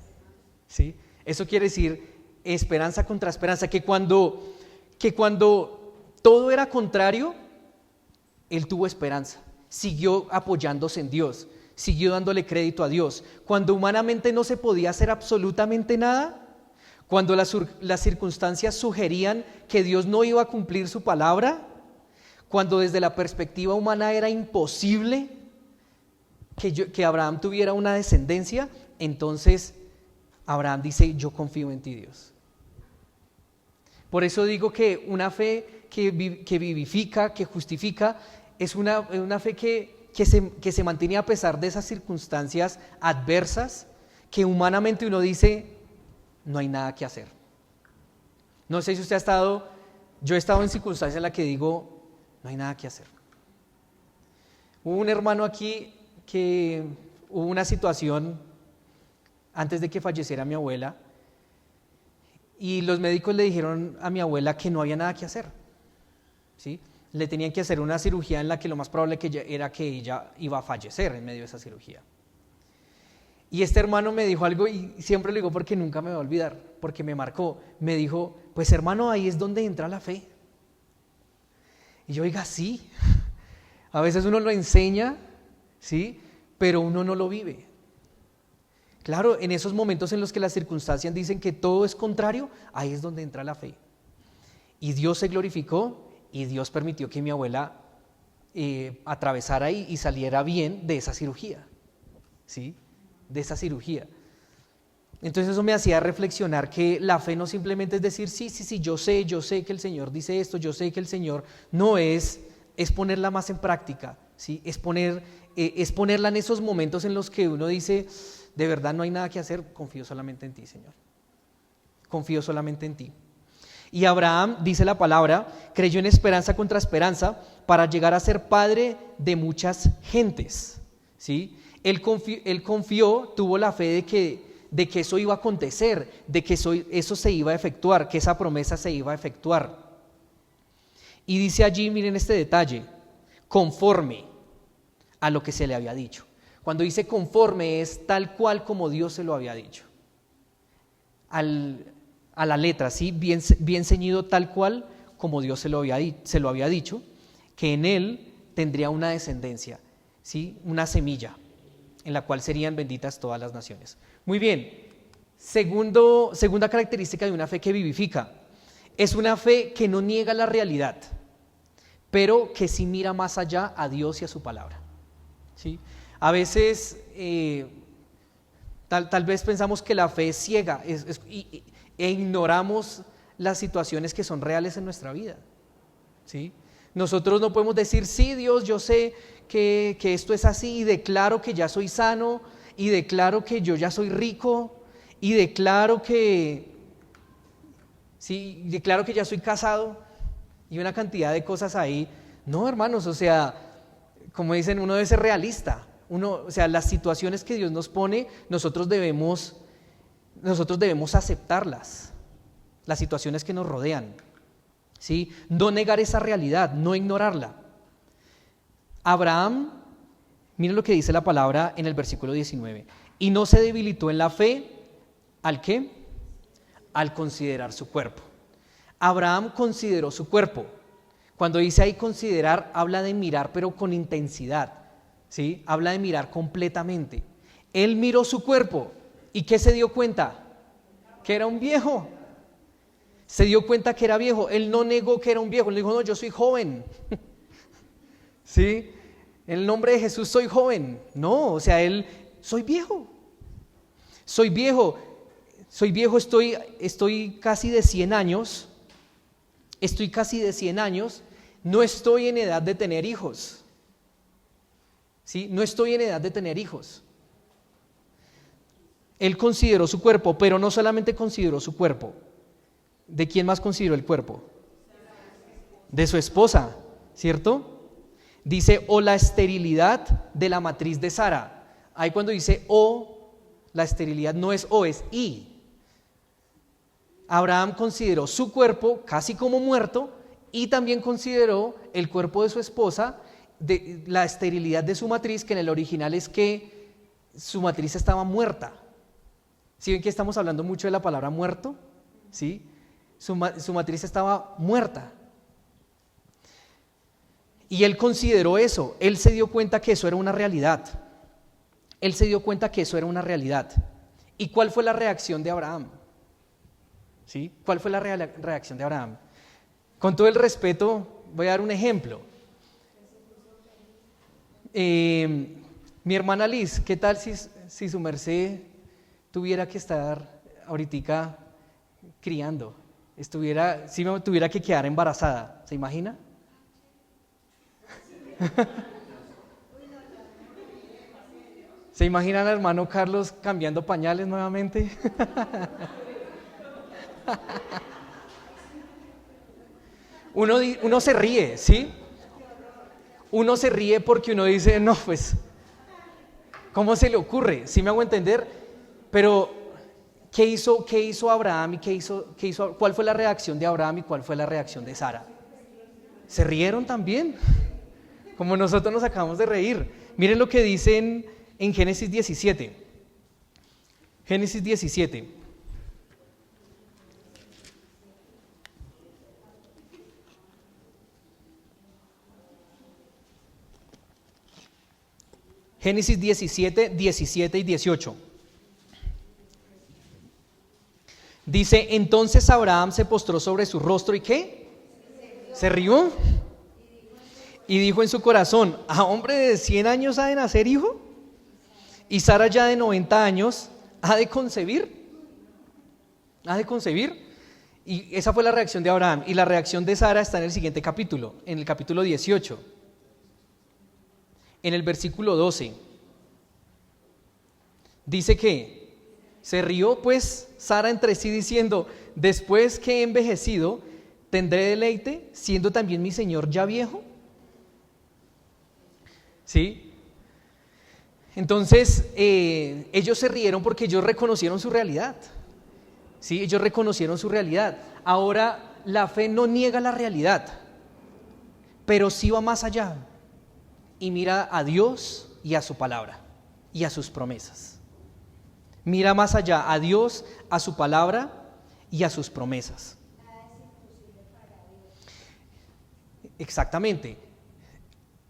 A: ¿sí? Eso quiere decir esperanza contra esperanza, que cuando todo era contrario, él tuvo esperanza, siguió apoyándose en Dios, siguió dándole crédito a Dios. Cuando humanamente no se podía hacer absolutamente nada, cuando las circunstancias sugerían que Dios no iba a cumplir su palabra, cuando desde la perspectiva humana era imposible que Abraham tuviera una descendencia, entonces Abraham dice, yo confío en ti, Dios. Por eso digo que una fe que vivifica, que justifica, es una fe que se mantiene a pesar de esas circunstancias adversas, que humanamente uno dice, no hay nada que hacer. No sé si usted yo he estado en circunstancias en las que digo, no hay nada que hacer. Hubo un hermano aquí que hubo una situación antes de que falleciera mi abuela y los médicos le dijeron a mi abuela que no había nada que hacer, ¿sí? Le tenían que hacer una cirugía en la que lo más probable era que ella iba a fallecer en medio de esa cirugía. Y este hermano me dijo algo, y siempre lo digo porque nunca me voy a olvidar, porque me marcó. Me dijo, pues hermano, ahí es donde entra la fe. Y yo, oiga, sí, a veces uno lo enseña, ¿sí? Pero uno no lo vive. Claro, en esos momentos en los que las circunstancias dicen que todo es contrario, ahí es donde entra la fe. Y Dios se glorificó y Dios permitió que mi abuela atravesara y saliera bien de esa cirugía, ¿sí? De esa cirugía. Entonces eso me hacía reflexionar que la fe no simplemente es decir, sí, yo sé que el Señor dice esto, yo sé que el Señor no es ponerla más en práctica, ¿sí? Es ponerla en esos momentos en los que uno dice, de verdad no hay nada que hacer, confío solamente en ti, Señor. Confío solamente en ti. Y Abraham, dice la palabra, creyó en esperanza contra esperanza para llegar a ser padre de muchas gentes, ¿sí? Él confió, tuvo la fe de que eso iba a acontecer, de que eso se iba a efectuar, que esa promesa se iba a efectuar. Y dice allí, miren este detalle, conforme a lo que se le había dicho. Cuando dice conforme es tal cual como Dios se lo había dicho. A la letra, ¿sí? Bien ceñido tal cual como Dios se lo había dicho, que en él tendría una descendencia, ¿sí? Una semilla en la cual serían benditas todas las naciones. Muy bien, segunda característica de una fe que vivifica, es una fe que no niega la realidad, pero que sí mira más allá a Dios y a su palabra, ¿sí? A veces, tal vez pensamos que la fe es ciega e ignoramos las situaciones que son reales en nuestra vida, ¿sí? Nosotros no podemos decir, sí, Dios, yo sé que esto es así y declaro que ya soy sano y declaro que yo ya soy rico y declaro que ya soy casado y una cantidad de cosas ahí. No, hermanos, o sea, como dicen, uno debe ser realista. O sea, las situaciones que Dios nos pone, nosotros debemos aceptarlas, las situaciones que nos rodean, ¿sí? No negar esa realidad, no ignorarla. Abraham, miren lo que dice la palabra en el versículo 19, y no se debilitó en la fe, ¿al qué? Al considerar su cuerpo. Abraham consideró su cuerpo. Cuando dice ahí considerar, habla de mirar, pero con intensidad, ¿sí? Habla de mirar completamente. Él miró su cuerpo, ¿y qué se dio cuenta? Que era un viejo. Se dio cuenta que era viejo. Él no negó que era un viejo. Él dijo, no, yo soy joven. ¿Sí? En el nombre de Jesús soy joven. No, o sea, soy viejo. Soy viejo, estoy casi de 100 años. Estoy casi de 100 años. No estoy en edad de tener hijos. ¿Sí? No estoy en edad de tener hijos. Él consideró su cuerpo, pero no solamente consideró su cuerpo. ¿De quién más consideró el cuerpo? De su esposa, ¿cierto? Dice, o la esterilidad de la matriz de Sara. Ahí cuando dice o, la esterilidad no es o, es y. Abraham consideró su cuerpo casi como muerto y también consideró el cuerpo de su esposa, de la esterilidad de su matriz, que en el original es que su matriz estaba muerta. ¿Sí ven que estamos hablando mucho de la palabra muerto? ¿Sí? Su matriz estaba muerta. Y él consideró eso, él se dio cuenta que eso era una realidad. Él se dio cuenta que eso era una realidad. ¿Y cuál fue la reacción de Abraham? ¿Sí? ¿Cuál fue la reacción de Abraham? Con todo el respeto, voy a dar un ejemplo. Mi hermana Liz, ¿qué tal si su merced tuviera que estar ahorita criando? Si me tuviera que quedar embarazada, ¿se imagina? ¿Se imagina al hermano Carlos cambiando pañales nuevamente? Uno se ríe, ¿sí? Uno se ríe porque uno dice, no, pues, ¿cómo se le ocurre? ¿Sí me hago entender? Pero, ¿qué hizo Abraham y cuál fue la reacción de Abraham y cuál fue la reacción de Sara? ¿Se rieron también? Como nosotros nos acabamos de reír. Miren lo que dicen en Génesis 17. Génesis 17. Génesis 17, 17 y 18. Dice, entonces Abraham se postró sobre su rostro y ¿qué? ¿Se rió? Y dijo en su corazón, ¿a hombre de 100 años ha de nacer hijo? ¿Y Sara ya de 90 años ha de concebir? ¿Ha de concebir? Y esa fue la reacción de Abraham. Y la reacción de Sara está en el siguiente capítulo, en el capítulo 18. En el versículo 12. Dice que se rió pues Sara entre sí diciendo, después que he envejecido, ¿tendré deleite siendo también mi señor ya viejo? ¿Sí? Entonces ellos se rieron porque ellos reconocieron su realidad. ¿Sí? Ellos reconocieron su realidad. Ahora la fe no niega la realidad, pero sí va más allá y mira a Dios y a su palabra y a sus promesas. Mira más allá a Dios, a su palabra y a sus promesas. Exactamente.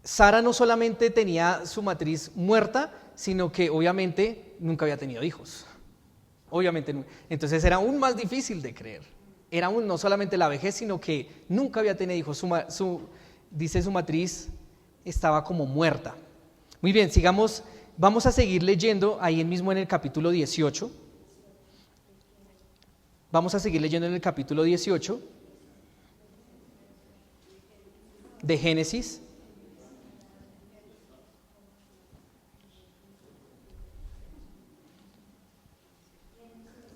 A: Sara no solamente tenía su matriz muerta, sino que obviamente nunca había tenido hijos. Obviamente, entonces era aún más difícil de creer. Era aún no solamente la vejez, sino que nunca había tenido hijos. Dice su matriz estaba como muerta. Muy bien, sigamos. Vamos a seguir leyendo ahí mismo en el capítulo 18. Vamos a seguir leyendo en el capítulo 18. de Génesis.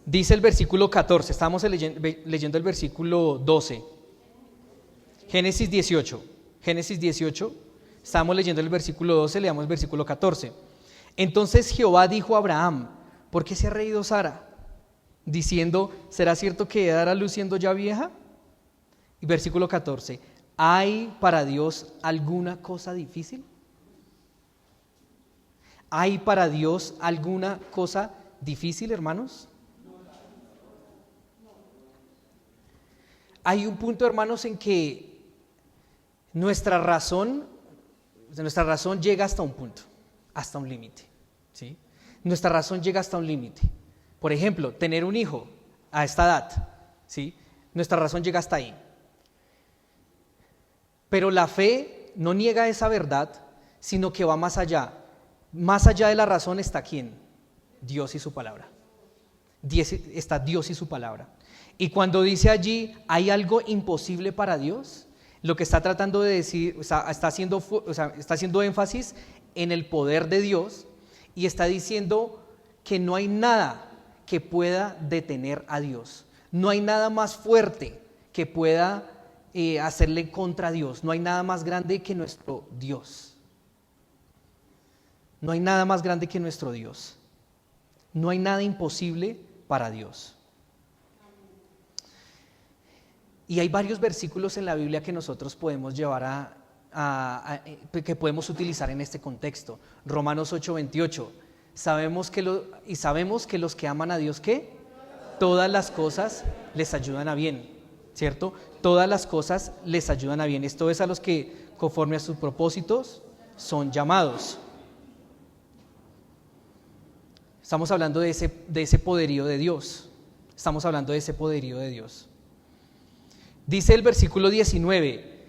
A: Dice el versículo 14, estamos leyendo el versículo 12. Génesis 18, estamos leyendo el versículo 12, leamos el versículo 14. Entonces Jehová dijo a Abraham: ¿por qué se ha reído Sara? Diciendo: ¿será cierto que he de dar a luz siendo ya vieja? Y versículo 14: ¿hay para Dios alguna cosa difícil? ¿Hay para Dios alguna cosa difícil, hermanos? Hay un punto, hermanos, en que nuestra razón llega hasta un punto, hasta un límite, ¿sí? Nuestra razón llega hasta un límite. Por ejemplo, tener un hijo a esta edad, ¿sí? Nuestra razón llega hasta ahí. Pero la fe no niega esa verdad, sino que va más allá. Más allá de la razón está ¿quién? Dios y su palabra. Está Dios y su palabra. Y cuando dice allí, ¿hay algo imposible para Dios? Lo que está tratando de decir, está haciendo énfasis en el poder de Dios y está diciendo que no hay nada que pueda detener a Dios. No hay nada más fuerte que pueda hacerle contra a Dios. No hay nada más grande que nuestro Dios. No hay nada más grande que nuestro Dios. No hay nada imposible para Dios. Y hay varios versículos en la Biblia que nosotros podemos llevar que podemos utilizar en este contexto. Romanos 8:28. Sabemos que los que aman a Dios, ¿qué? Todas las cosas les ayudan a bien, ¿cierto? Todas las cosas les ayudan a bien. Esto es a los que, conforme a sus propósitos, son llamados. Estamos hablando de ese poderío de Dios. Estamos hablando de ese poderío de Dios. Dice el versículo 19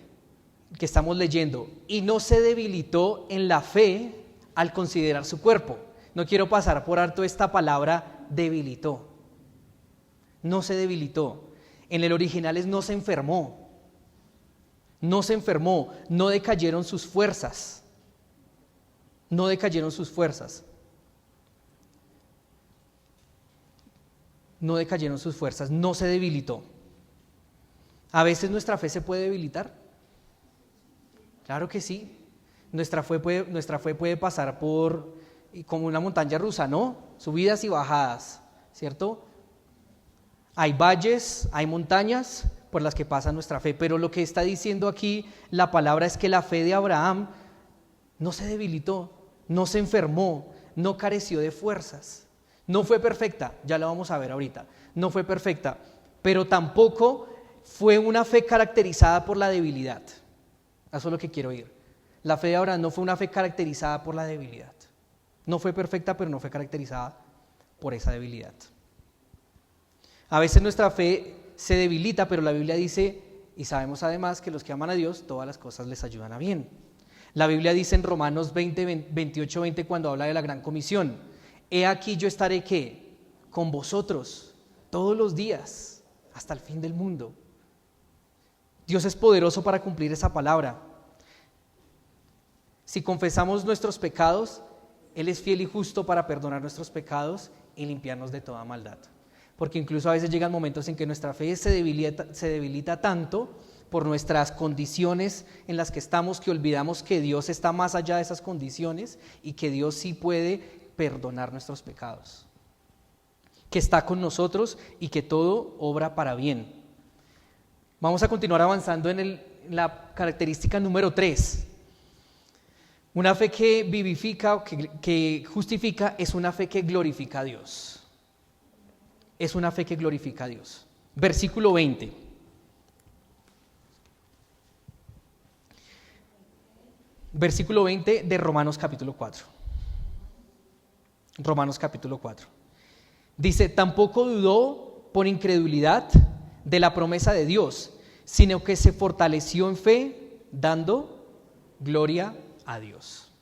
A: que estamos leyendo: y no se debilitó en la fe al considerar su cuerpo. No quiero pasar por alto esta palabra debilitó. No se debilitó. En el original es no se enfermó. No se enfermó, no decayeron sus fuerzas. No decayeron sus fuerzas. No decayeron sus fuerzas, no se debilitó. ¿A veces nuestra fe se puede debilitar? Claro que sí. Nuestra fe puede pasar como una montaña rusa, ¿no? Subidas y bajadas, ¿cierto? Hay valles, hay montañas por las que pasa nuestra fe, pero lo que está diciendo aquí la palabra es que la fe de Abraham no se debilitó, no se enfermó, no careció de fuerzas. No fue perfecta, ya la vamos a ver ahorita, no fue perfecta, pero tampoco fue una fe caracterizada por la debilidad. Eso es lo que quiero oír. La fe de Abraham no fue una fe caracterizada por la debilidad. No fue perfecta, pero no fue caracterizada por esa debilidad. A veces nuestra fe se debilita, pero la Biblia dice, y sabemos además que los que aman a Dios, todas las cosas les ayudan a bien. La Biblia dice en Romanos 28:20, cuando habla de la gran comisión: he aquí yo estaré, ¿qué? Con vosotros todos los días hasta el fin del mundo. Dios es poderoso para cumplir esa palabra. Si confesamos nuestros pecados, Él es fiel y justo para perdonar nuestros pecados y limpiarnos de toda maldad. Porque incluso a veces llegan momentos en que nuestra fe se debilita tanto por nuestras condiciones en las que estamos, que olvidamos que Dios está más allá de esas condiciones y que Dios sí puede perdonar nuestros pecados, que está con nosotros y que todo obra para bien. Vamos a continuar avanzando en la característica número 3. Una fe que vivifica o que justifica es una fe que glorifica a Dios. Es una fe que glorifica a Dios. Versículo 20. Versículo 20 de Romanos capítulo 4. Romanos capítulo 4. Dice: tampoco dudó por incredulidad de la promesa de Dios, sino que se fortaleció en fe, dando gloria a Dios.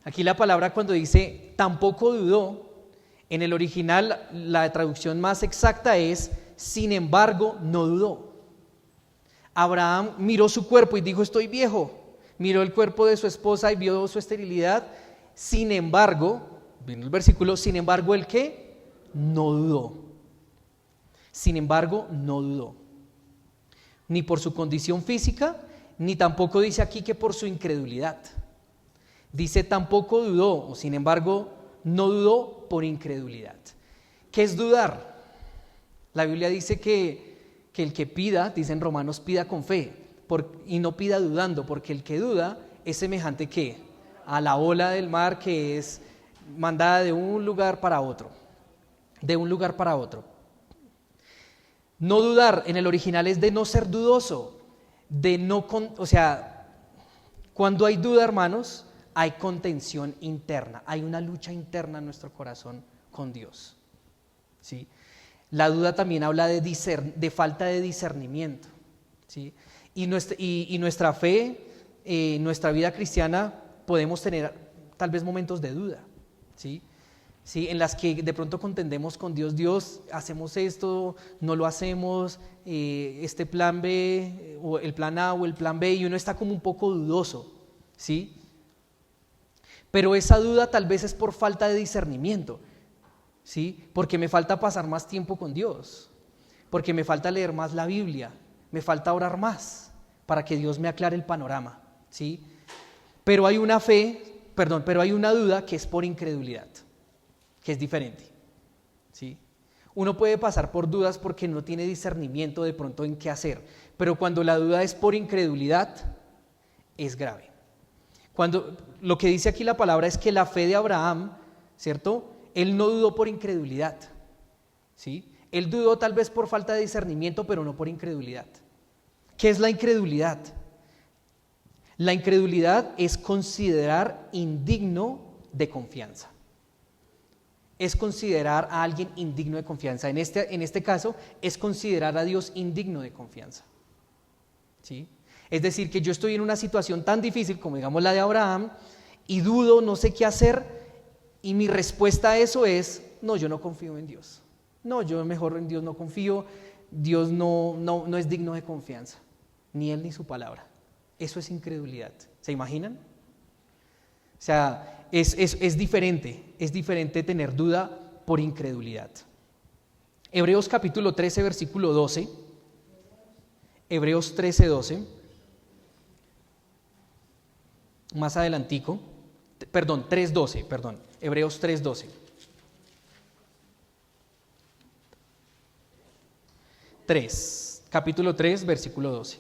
A: Aquí la palabra, cuando dice tampoco dudó, en el original la traducción más exacta es sin embargo no dudó. Abraham miró su cuerpo y dijo: estoy viejo. Miró el cuerpo de su esposa y vio su esterilidad. Sin embargo, viene el versículo, sin embargo, ¿el qué? No dudó. Sin embargo, no dudó. Ni por su condición física, ni tampoco dice aquí que por su incredulidad. Dice tampoco dudó, o sin embargo, no dudó por incredulidad. ¿Qué es dudar? La Biblia dice que el que pida, dice en Romanos, pida con fe y no pida dudando, porque el que duda es semejante ¿qué? A la ola del mar que es mandada de un lugar para otro. De un lugar para otro. No dudar en el original es de no ser dudoso, cuando hay duda, hermanos, hay contención interna, hay una lucha interna en nuestro corazón con Dios. ¿Sí? La duda también habla de falta de discernimiento. ¿Sí? Y nuestra fe, nuestra vida cristiana, podemos tener tal vez momentos de duda. ¿Sí? ¿Sí? En las que de pronto contendemos con Dios: Dios, hacemos esto, no lo hacemos, este plan B, o el plan A o el plan B, y uno está como un poco dudoso, ¿sí? Pero esa duda tal vez es por falta de discernimiento, ¿sí? Porque me falta pasar más tiempo con Dios, porque me falta leer más la Biblia, me falta orar más para que Dios me aclare el panorama, ¿sí? Pero hay una duda que es por incredulidad, que es diferente, ¿sí? Uno puede pasar por dudas porque no tiene discernimiento de pronto en qué hacer, pero cuando la duda es por incredulidad, es grave. Cuando lo que dice aquí la palabra es que la fe de Abraham, ¿cierto? Él no dudó por incredulidad, ¿sí? Él dudó tal vez por falta de discernimiento, pero no por incredulidad. ¿Qué es la incredulidad? La incredulidad es considerar indigno de confianza. Es considerar a alguien indigno de confianza. En este caso, es considerar a Dios indigno de confianza. ¿Sí? Es decir, que yo estoy en una situación tan difícil como digamos la de Abraham y dudo, no sé qué hacer, y mi respuesta a eso es: no, yo no confío en Dios. No, yo mejor en Dios no confío. Dios no es digno de confianza, ni Él ni su palabra. Eso es incredulidad. ¿Se imaginan? O sea, es diferente tener duda por incredulidad. Hebreos capítulo 13, versículo 12. Hebreos 13, 12. Más adelantico. 3:12, perdón. Hebreos 3:12. 3, capítulo 3, versículo 12.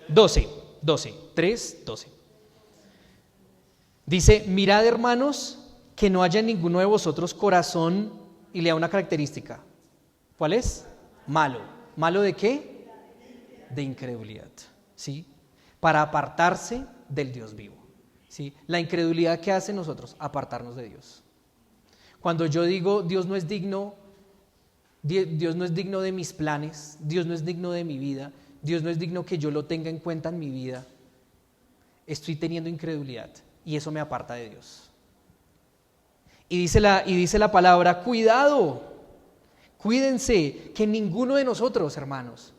A: 12, 3, 12. Dice: mirad, hermanos, que no haya en ninguno de vosotros corazón, y le da una característica. ¿Cuál es? Malo. ¿Malo de qué? De incredulidad, ¿sí? Para apartarse del Dios vivo, ¿sí? La incredulidad, ¿qué hace en nosotros? Apartarnos de Dios. Cuando yo digo Dios no es digno de mis planes, Dios no es digno de mi vida, Dios no es digno que yo lo tenga en cuenta en mi vida, estoy teniendo incredulidad y eso me aparta de Dios. Y dice la palabra: cuidado, cuídense, que ninguno de nosotros, hermanos,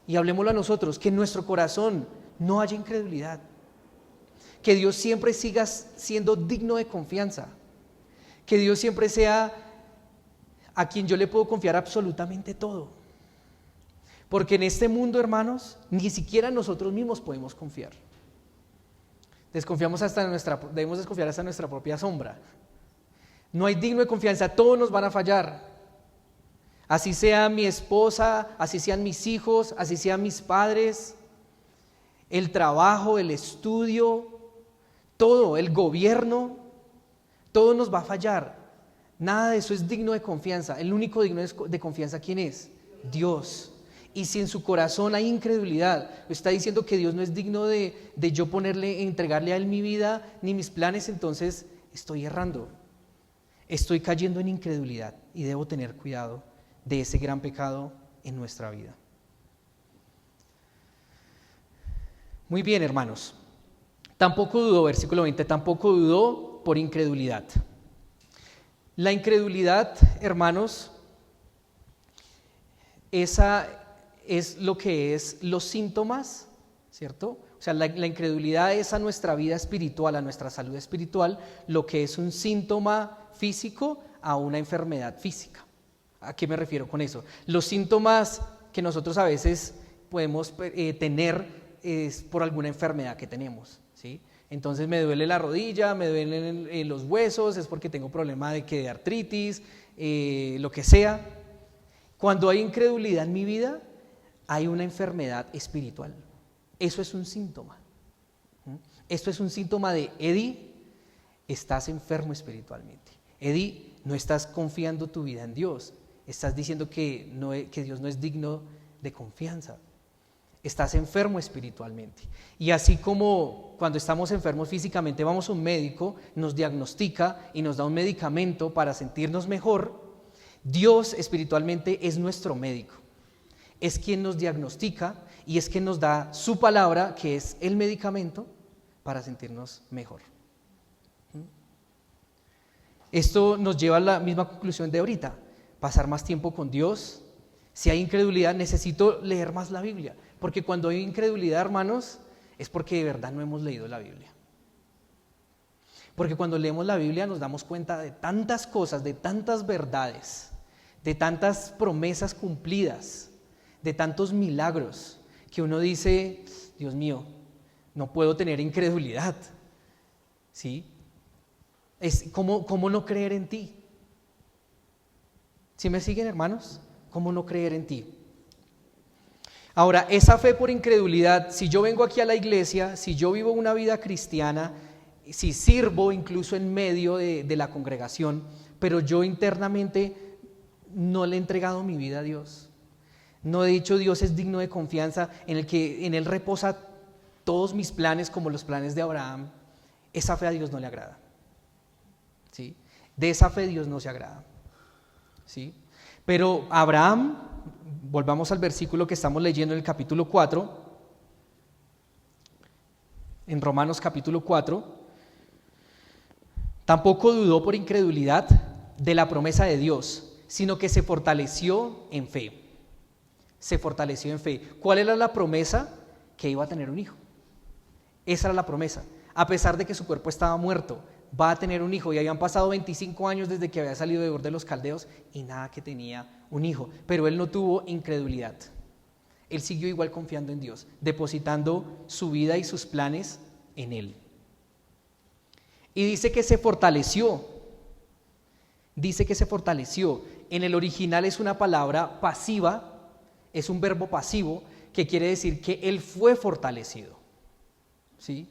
A: y hablemoslo a nosotros, que en nuestro corazón no haya incredulidad, que Dios siempre siga siendo digno de confianza, que Dios siempre sea a quien yo le puedo confiar absolutamente todo. Porque en este mundo, hermanos, ni siquiera nosotros mismos podemos confiar. Debemos desconfiar hasta nuestra propia sombra. No hay digno de confianza, todos nos van a fallar. Así sea mi esposa, así sean mis hijos, así sean mis padres, el trabajo, el estudio, todo, el gobierno, todo nos va a fallar. Nada de eso es digno de confianza. El único digno de confianza, ¿quién es? Dios. Y si en su corazón hay incredulidad, está diciendo que Dios no es digno de yo entregarle a Él mi vida ni mis planes, entonces estoy errando. Estoy cayendo en incredulidad y debo tener cuidado de ese gran pecado en nuestra vida. Muy bien, hermanos. Tampoco dudó, versículo 20, tampoco dudó por incredulidad. La incredulidad, hermanos, esa es lo que es los síntomas, ¿cierto? O sea, la incredulidad es a nuestra vida espiritual, a nuestra salud espiritual, lo que es un síntoma físico a una enfermedad física. ¿A qué me refiero con eso? Los síntomas que nosotros a veces podemos tener es por alguna enfermedad que tenemos, ¿sí? Entonces me duele la rodilla, me duelen los huesos, es porque tengo problema de artritis, lo que sea. Cuando hay incredulidad en mi vida, hay una enfermedad espiritual. Eso es un síntoma. Esto es un síntoma de, Eddie, estás enfermo espiritualmente. Eddie, no estás confiando tu vida en Dios. Estás diciendo que Dios no es digno de confianza. Estás enfermo espiritualmente. Y así como cuando estamos enfermos físicamente vamos a un médico, nos diagnostica y nos da un medicamento para sentirnos mejor, Dios espiritualmente es nuestro médico. Es quien nos diagnostica y es quien nos da su palabra, que es el medicamento, para sentirnos mejor. Esto nos lleva a la misma conclusión de ahorita: pasar más tiempo con Dios. Si hay incredulidad, necesito leer más la Biblia, porque cuando hay incredulidad, hermanos, es porque de verdad no hemos leído la Biblia. Porque cuando leemos la Biblia nos damos cuenta de tantas cosas, de tantas verdades, de tantas promesas cumplidas, de tantos milagros, que uno dice, Dios mío, no puedo tener incredulidad, ¿sí? ¿Cómo no creer en ti? ¿Sí me siguen, hermanos? ¿Cómo no creer en ti? Ahora, esa fe por incredulidad, si yo vengo aquí a la iglesia, si yo vivo una vida cristiana, si sirvo incluso en medio de la congregación, pero yo internamente no le he entregado mi vida a Dios, no he dicho Dios es digno de confianza, en Él reposa todos mis planes como los planes de Abraham, esa fe a Dios no le agrada, ¿sí? De esa fe Dios no se agrada, ¿sí? Pero Abraham, volvamos al versículo que estamos leyendo en el capítulo 4, en Romanos capítulo 4, tampoco dudó por incredulidad de la promesa de Dios, sino que se fortaleció en fe. Se fortaleció en fe. ¿Cuál era la promesa? Que iba a tener un hijo. Esa era la promesa. A pesar de que su cuerpo estaba muerto, va a tener un hijo. Y habían pasado 25 años desde que había salido de Ur de los Caldeos y nada que tenía un hijo. Pero él no tuvo incredulidad. Él siguió igual confiando en Dios, depositando su vida y sus planes en Él. Y dice que se fortaleció. Dice que se fortaleció. En el original es una palabra pasiva, es un verbo pasivo que quiere decir que Él fue fortalecido. ¿Sí?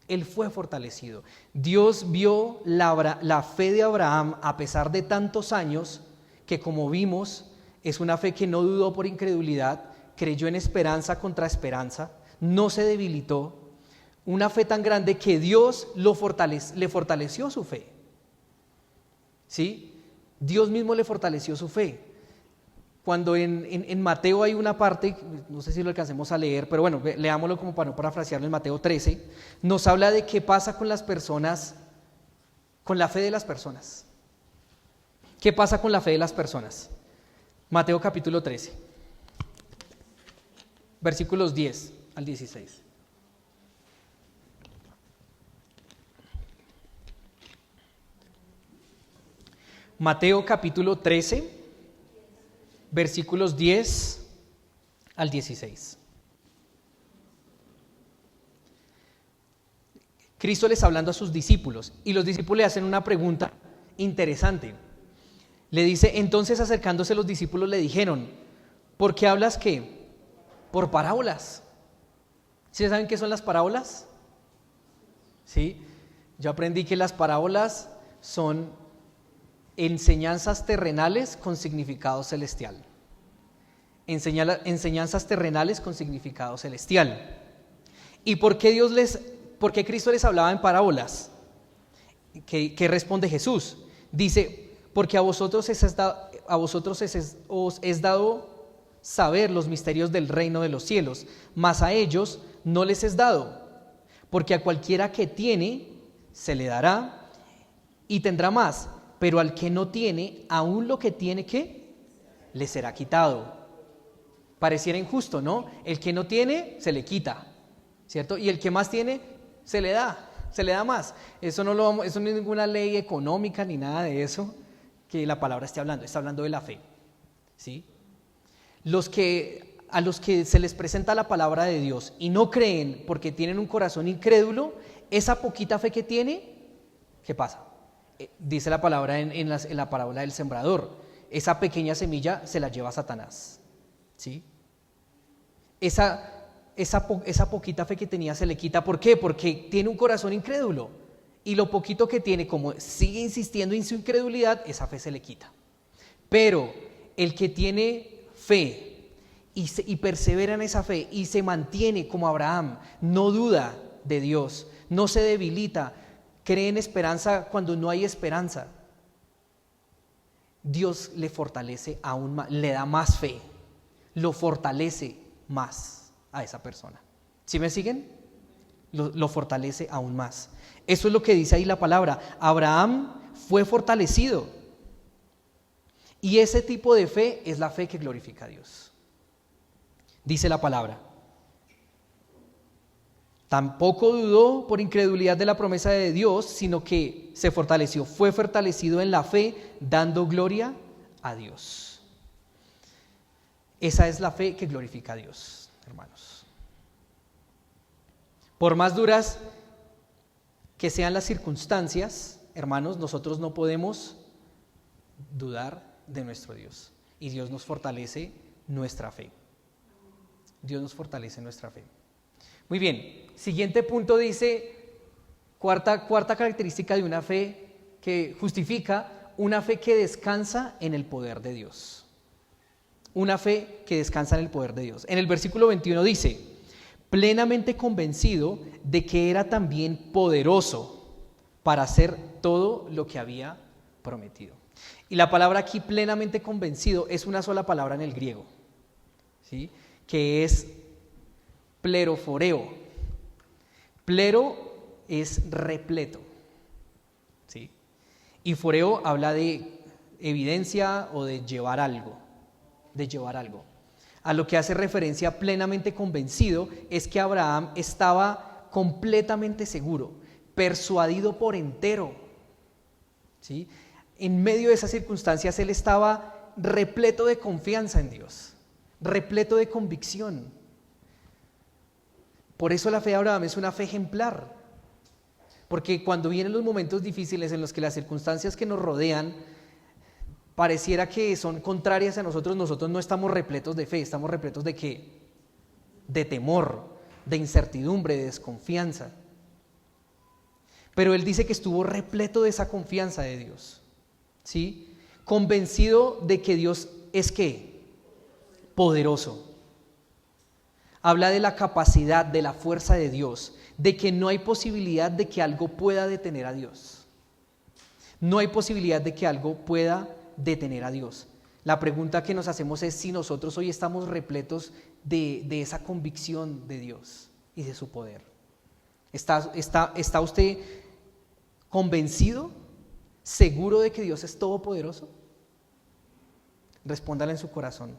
A: Él fue fortalecido. Dios vio la fe de Abraham a pesar de tantos años, que como vimos es una fe que no dudó por incredulidad, creyó en esperanza contra esperanza, no se debilitó. Una fe tan grande que Dios le fortaleció su fe. ¿Sí? Dios mismo le fortaleció su fe. Cuando en Mateo hay una parte, no sé si lo alcancemos a leer, pero bueno, leámoslo como para no parafrasearlo, en Mateo 13, nos habla de qué pasa con las personas, con la fe de las personas. ¿Qué pasa con la fe de las personas? Mateo capítulo 13, versículos 10 al 16. Mateo capítulo 13, versículos 10 al 16. Cristo les hablando a sus discípulos y los discípulos le hacen una pregunta interesante. Le dice, entonces acercándose los discípulos le dijeron, ¿por qué hablas qué? Por parábolas. ¿Sí saben qué son las parábolas? ¿Sí? Yo aprendí que las parábolas son enseñanzas terrenales con significado celestial. Enseñanzas terrenales con significado celestial. ¿Y por qué Cristo les hablaba en parábolas? ¿Qué responde Jesús? Dice, porque a vosotros os es dado saber los misterios del reino de los cielos, mas a ellos no les es dado, porque a cualquiera que tiene se le dará y tendrá más, pero al que no tiene, aún lo que tiene, ¿qué? Le será quitado. Pareciera injusto, ¿no? El que no tiene, se le quita, ¿cierto? Y el que más tiene, se le da más. Eso no es ninguna ley económica ni nada de eso que la palabra está hablando de la fe, ¿sí? A los que se les presenta la palabra de Dios y no creen porque tienen un corazón incrédulo, esa poquita fe que tiene, ¿qué pasa? Dice la palabra en la parábola del sembrador, esa pequeña semilla se la lleva Satanás, ¿sí? Esa poquita fe que tenía se le quita. ¿Por qué? Porque tiene un corazón incrédulo. Y lo poquito que tiene, como sigue insistiendo en su incredulidad, esa fe se le quita. Pero el que tiene fe y persevera en esa fe y se mantiene como Abraham, no duda de Dios, no se debilita, cree en esperanza cuando no hay esperanza, Dios le fortalece aún más, le da más fe, lo fortalece más a esa persona. ¿Sí me siguen? Lo fortalece aún más. Eso es lo que dice ahí la palabra. Abraham fue fortalecido. Y ese tipo de fe es la fe que glorifica a Dios. Dice la palabra. Tampoco dudó por incredulidad de la promesa de Dios, sino que se fortaleció. Fue fortalecido en la fe, dando gloria a Dios. Esa es la fe que glorifica a Dios, hermanos. Por más duras que sean las circunstancias, hermanos, nosotros no podemos dudar de nuestro Dios. Y Dios nos fortalece nuestra fe. Dios nos fortalece nuestra fe. Muy bien, siguiente punto dice, cuarta característica de una fe que justifica, una fe que descansa en el poder de Dios. Una fe que descansa en el poder de Dios. En el versículo 21 dice, plenamente convencido de que era también poderoso para hacer todo lo que había prometido. Y la palabra aquí, plenamente convencido, es una sola palabra en el griego, ¿sí? Que es pleroforeo. Plero es repleto, ¿sí? Y foreo habla de evidencia o de llevar algo, A lo que hace referencia plenamente convencido es que Abraham estaba completamente seguro, persuadido por entero, ¿sí? En medio de esas circunstancias él estaba repleto de confianza en Dios, repleto de convicción. Por eso la fe de Abraham es una fe ejemplar, porque cuando vienen los momentos difíciles en los que las circunstancias que nos rodean pareciera que son contrarias a nosotros no estamos repletos de fe, estamos repletos ¿de qué? De temor, de incertidumbre, de desconfianza. Pero él dice que estuvo repleto de esa confianza de Dios, ¿sí? Convencido de que Dios es ¿qué? Poderoso. Habla de la capacidad, de la fuerza de Dios, de que no hay posibilidad de que algo pueda detener a Dios. No hay posibilidad de que algo pueda detener a Dios. La pregunta que nos hacemos es si nosotros hoy estamos repletos de esa convicción de Dios y de su poder. ¿Está usted convencido, seguro de que Dios es todopoderoso? Respóndale en su corazón.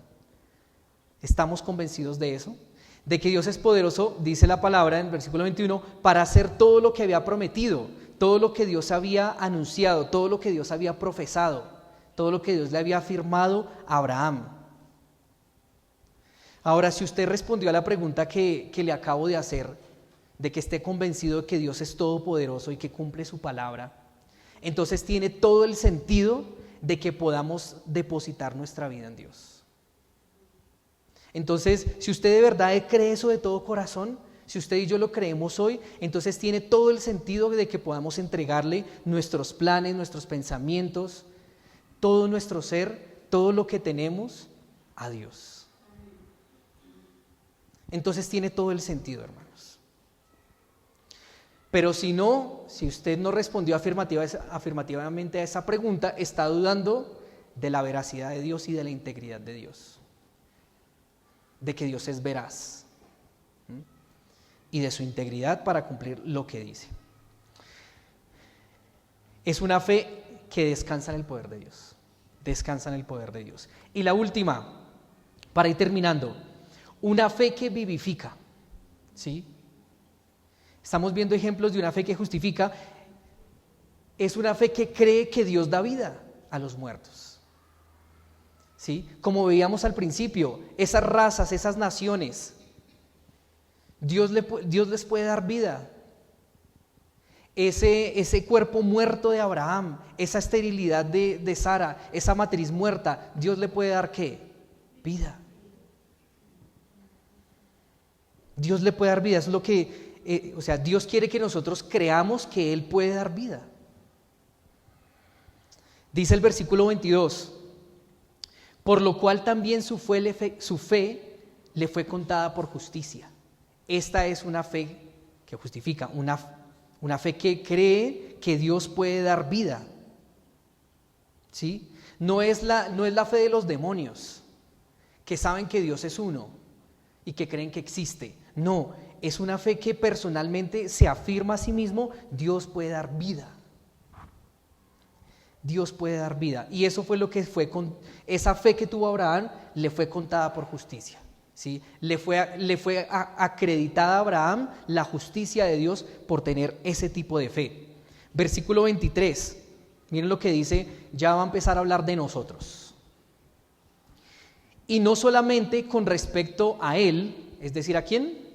A: ¿Estamos convencidos de eso? De que Dios es poderoso, dice la palabra en el versículo 21, para hacer todo lo que había prometido, todo lo que Dios había anunciado, todo lo que Dios había profesado, todo lo que Dios le había afirmado a Abraham. Ahora, si usted respondió a la pregunta que le acabo de hacer, de que esté convencido de que Dios es todopoderoso y que cumple su palabra, entonces tiene todo el sentido de que podamos depositar nuestra vida en Dios. Entonces, si usted de verdad cree eso de todo corazón, si usted y yo lo creemos hoy, entonces tiene todo el sentido de que podamos entregarle nuestros planes, nuestros pensamientos, todo nuestro ser, todo lo que tenemos a Dios. Entonces tiene todo el sentido, hermanos. Pero si usted no respondió afirmativamente a esa pregunta, está dudando de la veracidad de Dios y de la integridad de Dios. De que Dios es veraz y de su integridad para cumplir lo que dice. Es una fe que descansa en el poder de Dios. Descansa en el poder de Dios. Y la última, para ir terminando, una fe que vivifica, ¿sí? Estamos viendo ejemplos de una fe que justifica. Es una fe que cree que Dios da vida a los muertos, ¿sí? Como veíamos al principio, esas razas, esas naciones, Dios les puede dar vida. Ese cuerpo muerto de Abraham, esa esterilidad de Sara, esa matriz muerta, Dios le puede dar ¿qué? Vida. Dios le puede dar vida. Eso es lo que, Dios quiere que nosotros creamos que Él puede dar vida. Dice el versículo 22, por lo cual también su fe le fue contada por justicia. Esta es una fe que justifica, una fe que cree que Dios puede dar vida, ¿sí? No es la fe de los demonios, que saben que Dios es uno y que creen que existe. No, es una fe que personalmente se afirma a sí mismo, Dios puede dar vida. Dios puede dar vida. Y eso fue lo que fue con esa fe que tuvo Abraham, le fue contada por justicia, ¿sí? Le fue acreditada a Abraham la justicia de Dios por tener ese tipo de fe. Versículo 23, miren lo que dice, ya va a empezar a hablar de nosotros. Y no solamente con respecto a él, es decir, ¿a quién?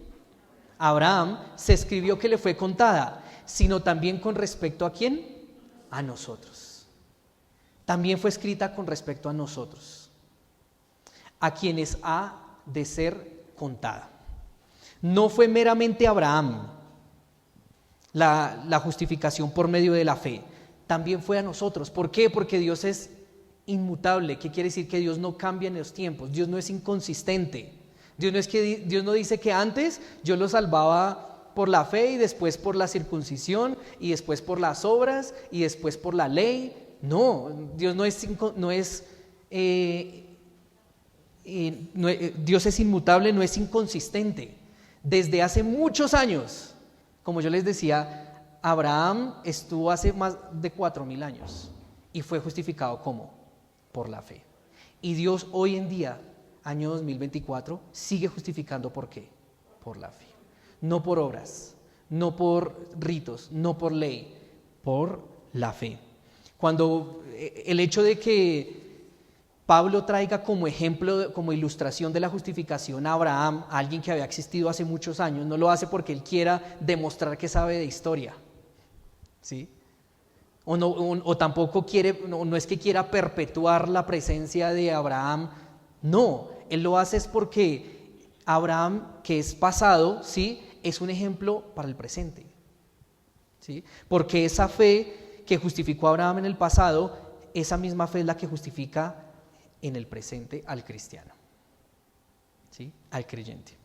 A: Abraham, se escribió que le fue contada, sino también con respecto a quién? A nosotros. También fue escrita con respecto a nosotros, a quienes ha de ser contada. No fue meramente Abraham la justificación por medio de la fe, también fue a nosotros. ¿Por qué? Porque Dios es inmutable. ¿Qué quiere decir? Que Dios no cambia en los tiempos, Dios no es inconsistente. Dios no dice que antes yo lo salvaba por la fe y después por la circuncisión y después por las obras y después por la ley. No, Dios Dios es inmutable, no es inconsistente. Desde hace muchos años, como yo les decía, Abraham estuvo hace más de 4,000 años y fue justificado ¿cómo? Por la fe. Y Dios hoy en día, año 2024, sigue justificando ¿por qué? Por la fe. No por obras, no por ritos, no por ley, por la fe. Cuando el hecho de que Pablo traiga como ejemplo, como ilustración de la justificación a Abraham, a alguien que había existido hace muchos años, no lo hace porque él quiera demostrar que sabe de historia, ¿sí? O tampoco no es que quiera perpetuar la presencia de Abraham, no, él lo hace es porque Abraham, que es pasado, ¿sí? Es un ejemplo para el presente, ¿sí? Porque esa fe que justificó a Abraham en el pasado, esa misma fe es la que justifica en el presente al cristiano, ¿sí? Al creyente.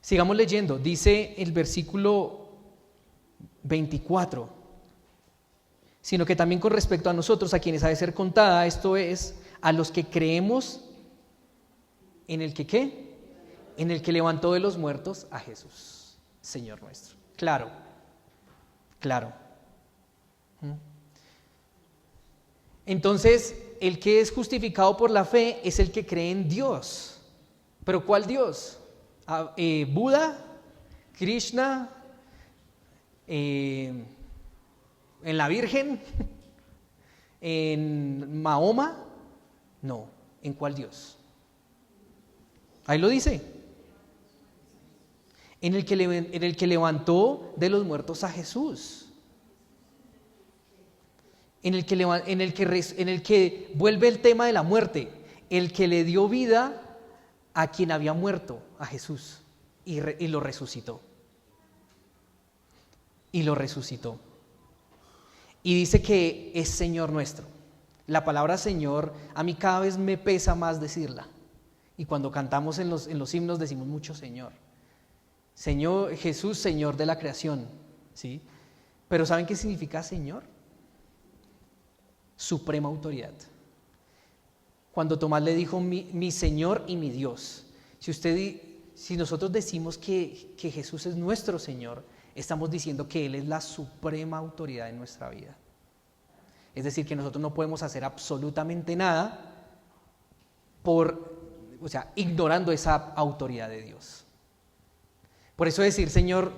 A: Sigamos leyendo, dice el versículo 24, sino que también con respecto a nosotros, a quienes ha de ser contada, esto es, a los que creemos en el que ¿qué? En el que levantó de los muertos a Jesús, Señor nuestro. Claro. Entonces, el que es justificado por la fe es el que cree en Dios. ¿Pero cuál Dios? ¿Buda? ¿Krishna? ¿En la Virgen? ¿En Mahoma? No, ¿en cuál Dios? Ahí lo dice. En el que levantó de los muertos a Jesús. En el que vuelve el tema de la muerte, el que le dio vida a quien había muerto, a Jesús, y lo resucitó. Y dice que es Señor nuestro. La palabra Señor, a mí cada vez me pesa más decirla. Y cuando cantamos en los himnos decimos mucho Señor. Señor, Jesús, Señor de la creación, ¿sí? Pero ¿saben qué significa Señor? Suprema autoridad. Cuando Tomás le dijo mi Señor y mi Dios, si nosotros decimos que Jesús es nuestro Señor, estamos diciendo que Él es la suprema autoridad en nuestra vida. Es decir, que nosotros no podemos hacer absolutamente nada o sea, ignorando esa autoridad de Dios. Por eso decir Señor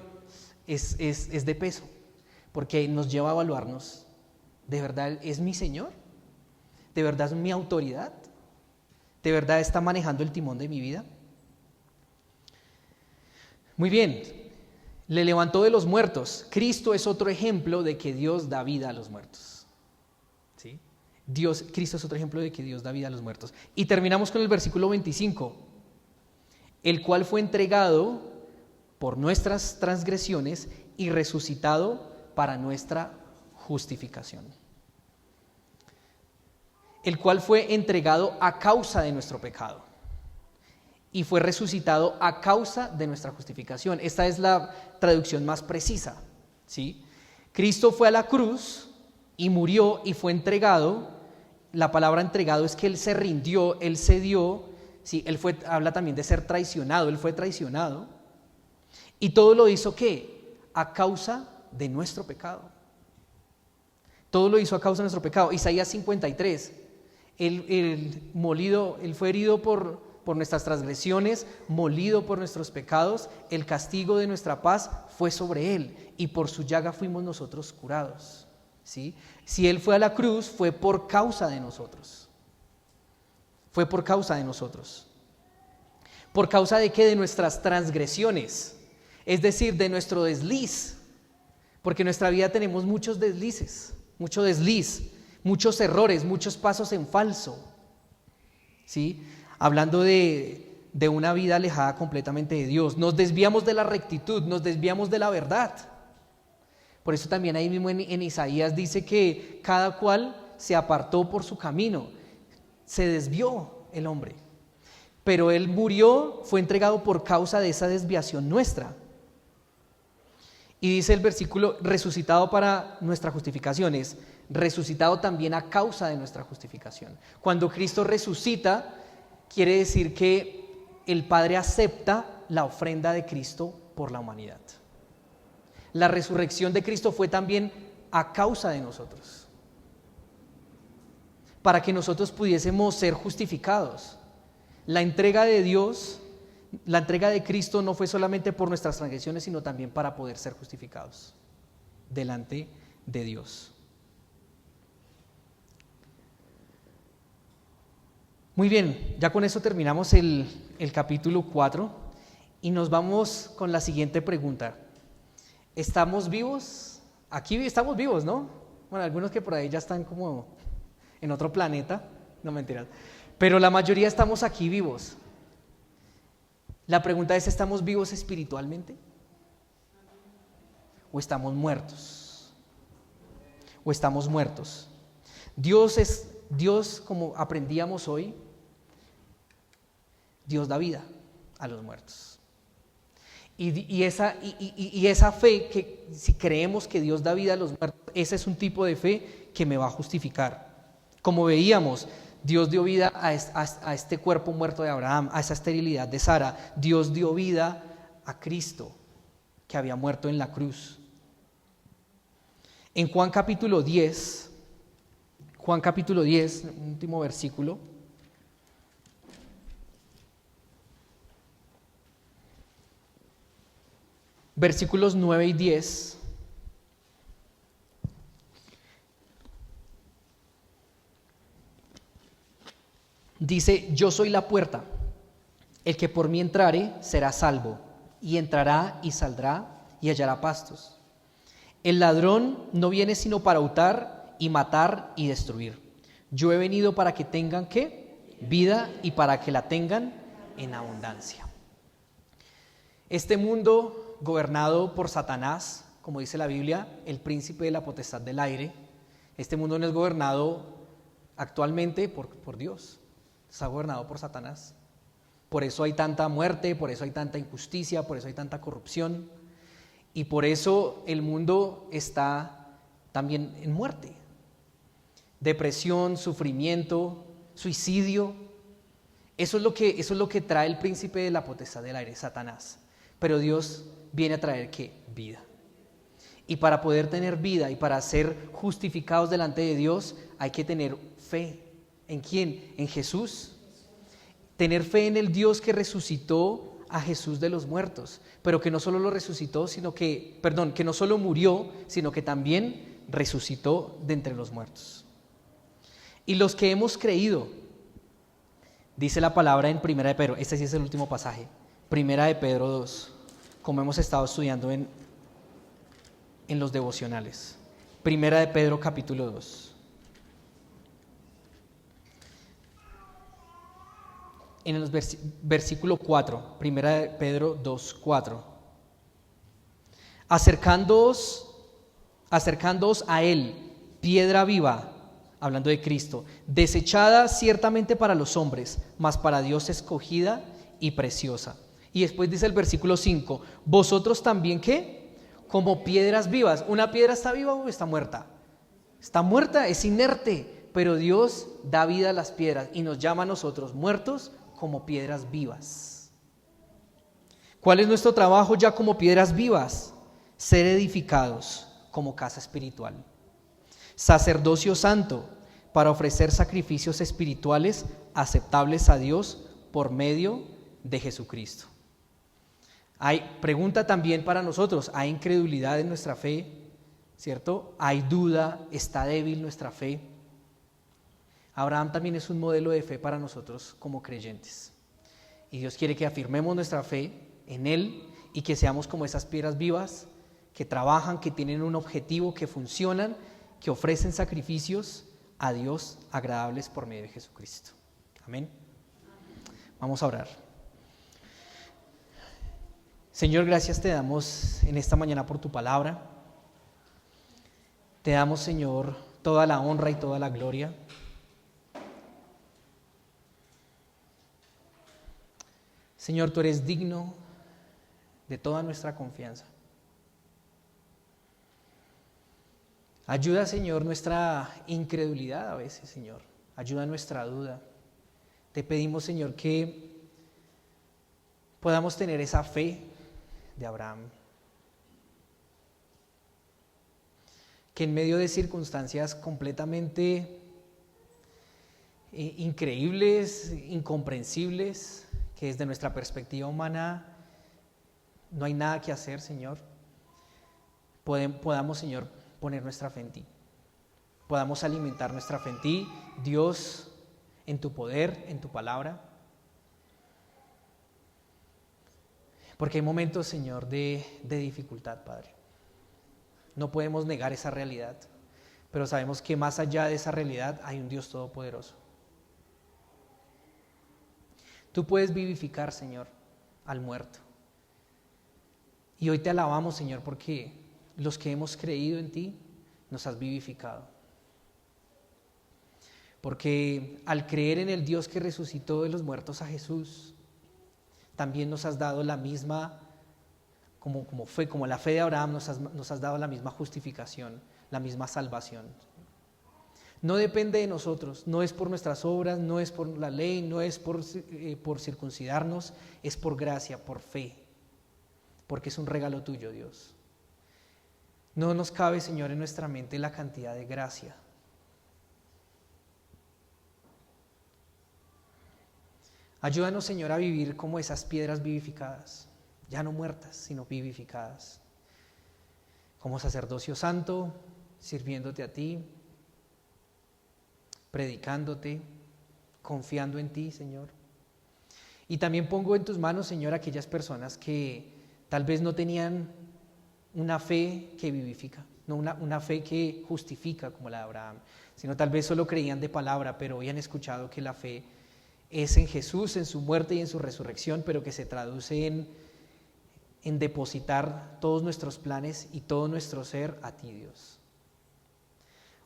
A: es de peso, porque nos lleva a evaluarnos, ¿de verdad es mi Señor? ¿De verdad es mi autoridad? ¿De verdad está manejando el timón de mi vida? Muy bien, le levantó de los muertos. Cristo es otro ejemplo de que Dios da vida a los muertos. ¿Sí? Cristo es otro ejemplo de que Dios da vida a los muertos. Y terminamos con el versículo 25, el cual fue entregado por nuestras transgresiones y resucitado para nuestra justificación. El cual fue entregado a causa de nuestro pecado y fue resucitado a causa de nuestra justificación. Esta es la traducción más precisa, ¿sí? Cristo fue a la cruz y murió y fue entregado. La palabra entregado es que Él se rindió, Él cedió, ¿sí? Habla también de ser traicionado, Él fue traicionado. Y todo lo hizo, ¿qué? A causa de nuestro pecado. Todo lo hizo a causa de nuestro pecado. Isaías 53, Él fue herido por nuestras transgresiones, molido por nuestros pecados, el castigo de nuestra paz fue sobre Él, y por su llaga fuimos nosotros curados. ¿Sí? Si Él fue a la cruz, fue por causa de nosotros. Fue por causa de nosotros. ¿Por causa de qué? De nuestras transgresiones, es decir, de nuestro desliz, porque en nuestra vida tenemos muchos deslices, mucho desliz, muchos errores, muchos pasos en falso, ¿sí? Hablando de una vida alejada completamente de Dios. Nos desviamos de la rectitud, nos desviamos de la verdad. Por eso también ahí mismo en Isaías dice que cada cual se apartó por su camino, se desvió el hombre. Pero Él murió, fue entregado por causa de esa desviación nuestra. Y dice el versículo, resucitado para nuestra justificación, es resucitado también a causa de nuestra justificación. Cuando Cristo resucita, quiere decir que el Padre acepta la ofrenda de Cristo por la humanidad. La resurrección de Cristo fue también a causa de nosotros, para que nosotros pudiésemos ser justificados. La entrega de Dios, la entrega de Cristo no fue solamente por nuestras transgresiones, sino también para poder ser justificados delante de Dios. Muy bien, ya con eso terminamos el capítulo 4 y nos vamos con la siguiente pregunta. ¿Estamos vivos? Aquí estamos vivos, ¿no? Bueno, algunos que por ahí ya están como en otro planeta, no mentiras, pero la mayoría estamos aquí vivos. La pregunta es, ¿estamos vivos espiritualmente? ¿O estamos muertos? ¿O estamos muertos? Dios, como aprendíamos hoy, Dios da vida a los muertos. Y esa fe, que si creemos que Dios da vida a los muertos, ese es un tipo de fe que me va a justificar. Como veíamos, Dios dio vida a este cuerpo muerto de Abraham, a esa esterilidad de Sara. Dios dio vida a Cristo, que había muerto en la cruz. En Juan capítulo 10, último versículo. Versículos 9 y 10. Dice, yo soy la puerta, el que por mí entrare será salvo, y entrará y saldrá y hallará pastos. El ladrón no viene sino para hurtar y matar y destruir. Yo he venido para que tengan, ¿qué? Vida, y para que la tengan en abundancia. Este mundo gobernado por Satanás, como dice la Biblia, el príncipe de la potestad del aire, este mundo no es gobernado actualmente por Dios. Está gobernado por Satanás. Por eso hay tanta muerte, por eso hay tanta injusticia, por eso hay tanta corrupción. Y por eso el mundo está también en muerte. Depresión, sufrimiento, suicidio. Eso es lo que trae el príncipe de la potestad del aire, Satanás. Pero Dios viene a traer ¿qué? Vida. Y para poder tener vida y para ser justificados delante de Dios, hay que tener fe. ¿En quién? En Jesús. tener fe en el Dios que resucitó a Jesús de los muertos, pero que no solo lo resucitó, que no solo murió, sino que también resucitó de entre los muertos. Y los que hemos creído, dice la palabra en Primera de Pedro, este sí es el último pasaje, Primera de Pedro 2, como hemos estado estudiando en los devocionales. Primera de Pedro capítulo 2. En el versículo 4, Primera de Pedro 2, 4. Acercándoos a Él, piedra viva, hablando de Cristo, desechada ciertamente para los hombres, mas para Dios escogida y preciosa. Y después dice el versículo 5, vosotros también, ¿qué? Como piedras vivas. ¿Una piedra está viva o está muerta? Está muerta, es inerte, pero Dios da vida a las piedras y nos llama a nosotros muertos como piedras vivas. ¿Cuál es nuestro trabajo ya como piedras vivas? Ser edificados como casa espiritual, sacerdocio santo, para ofrecer sacrificios espirituales aceptables a Dios por medio de Jesucristo. Hay pregunta también para nosotros, ¿hay incredulidad en nuestra fe? ¿Cierto? ¿Hay duda? ¿Está débil nuestra fe? Abraham también es un modelo de fe para nosotros como creyentes. Y Dios quiere que afirmemos nuestra fe en Él y que seamos como esas piedras vivas que trabajan, que tienen un objetivo, que funcionan, que ofrecen sacrificios a Dios agradables por medio de Jesucristo. Amén. Vamos a orar. Señor, gracias te damos en esta mañana por tu palabra. Te damos, Señor, toda la honra y toda la gloria. Señor, tú eres digno de toda nuestra confianza. Ayuda, Señor, nuestra incredulidad a veces, Señor. Ayuda nuestra duda. Te pedimos, Señor, que podamos tener esa fe de Abraham. Que en medio de circunstancias completamente increíbles, incomprensibles, que desde nuestra perspectiva humana no hay nada que hacer, Señor, podamos, Señor, poner nuestra fe en ti. Podamos alimentar nuestra fe en ti, Dios, en tu poder, en tu palabra. Porque hay momentos, Señor, de dificultad, Padre. No podemos negar esa realidad, pero sabemos que más allá de esa realidad hay un Dios todopoderoso. Tú puedes vivificar, Señor, al muerto. Y hoy te alabamos, Señor, porque los que hemos creído en ti, nos has vivificado. Porque al creer en el Dios que resucitó de los muertos a Jesús, también nos has dado la misma, como la fe de Abraham, nos has dado la misma justificación, la misma salvación. No depende de nosotros, no es por nuestras obras, no es por la ley, no es por circuncidarnos, es por gracia, por fe, porque es un regalo tuyo, Dios. No nos cabe, Señor, en nuestra mente la cantidad de gracia. Ayúdanos, Señor, a vivir como esas piedras vivificadas, ya no muertas, sino vivificadas. Como sacerdocio santo, sirviéndote a ti, predicándote, confiando en ti, Señor. Y también pongo en tus manos, Señor, aquellas personas que tal vez no tenían una fe que vivifica, no una fe que justifica como la de Abraham, sino tal vez solo creían de palabra, pero hoy han escuchado que la fe es en Jesús, en su muerte y en su resurrección, pero que se traduce en depositar todos nuestros planes y todo nuestro ser a ti, Dios.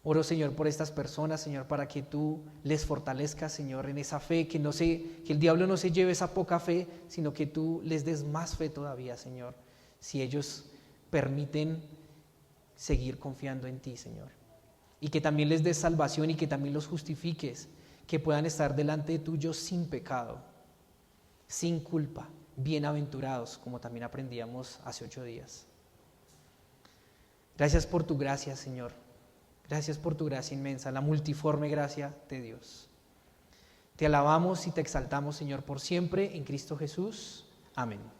A: Oro, Señor, por estas personas, Señor, para que tú les fortalezcas, Señor, en esa fe, que el diablo no se lleve esa poca fe, sino que tú les des más fe todavía, Señor, si ellos permiten seguir confiando en ti, Señor. Y que también les des salvación y que también los justifiques, que puedan estar delante tuyo sin pecado, sin culpa, bienaventurados, como también aprendíamos hace 8 días. Gracias por tu gracia, Señor. Gracias por tu gracia inmensa, la multiforme gracia de Dios. Te alabamos y te exaltamos, Señor, por siempre en Cristo Jesús. Amén.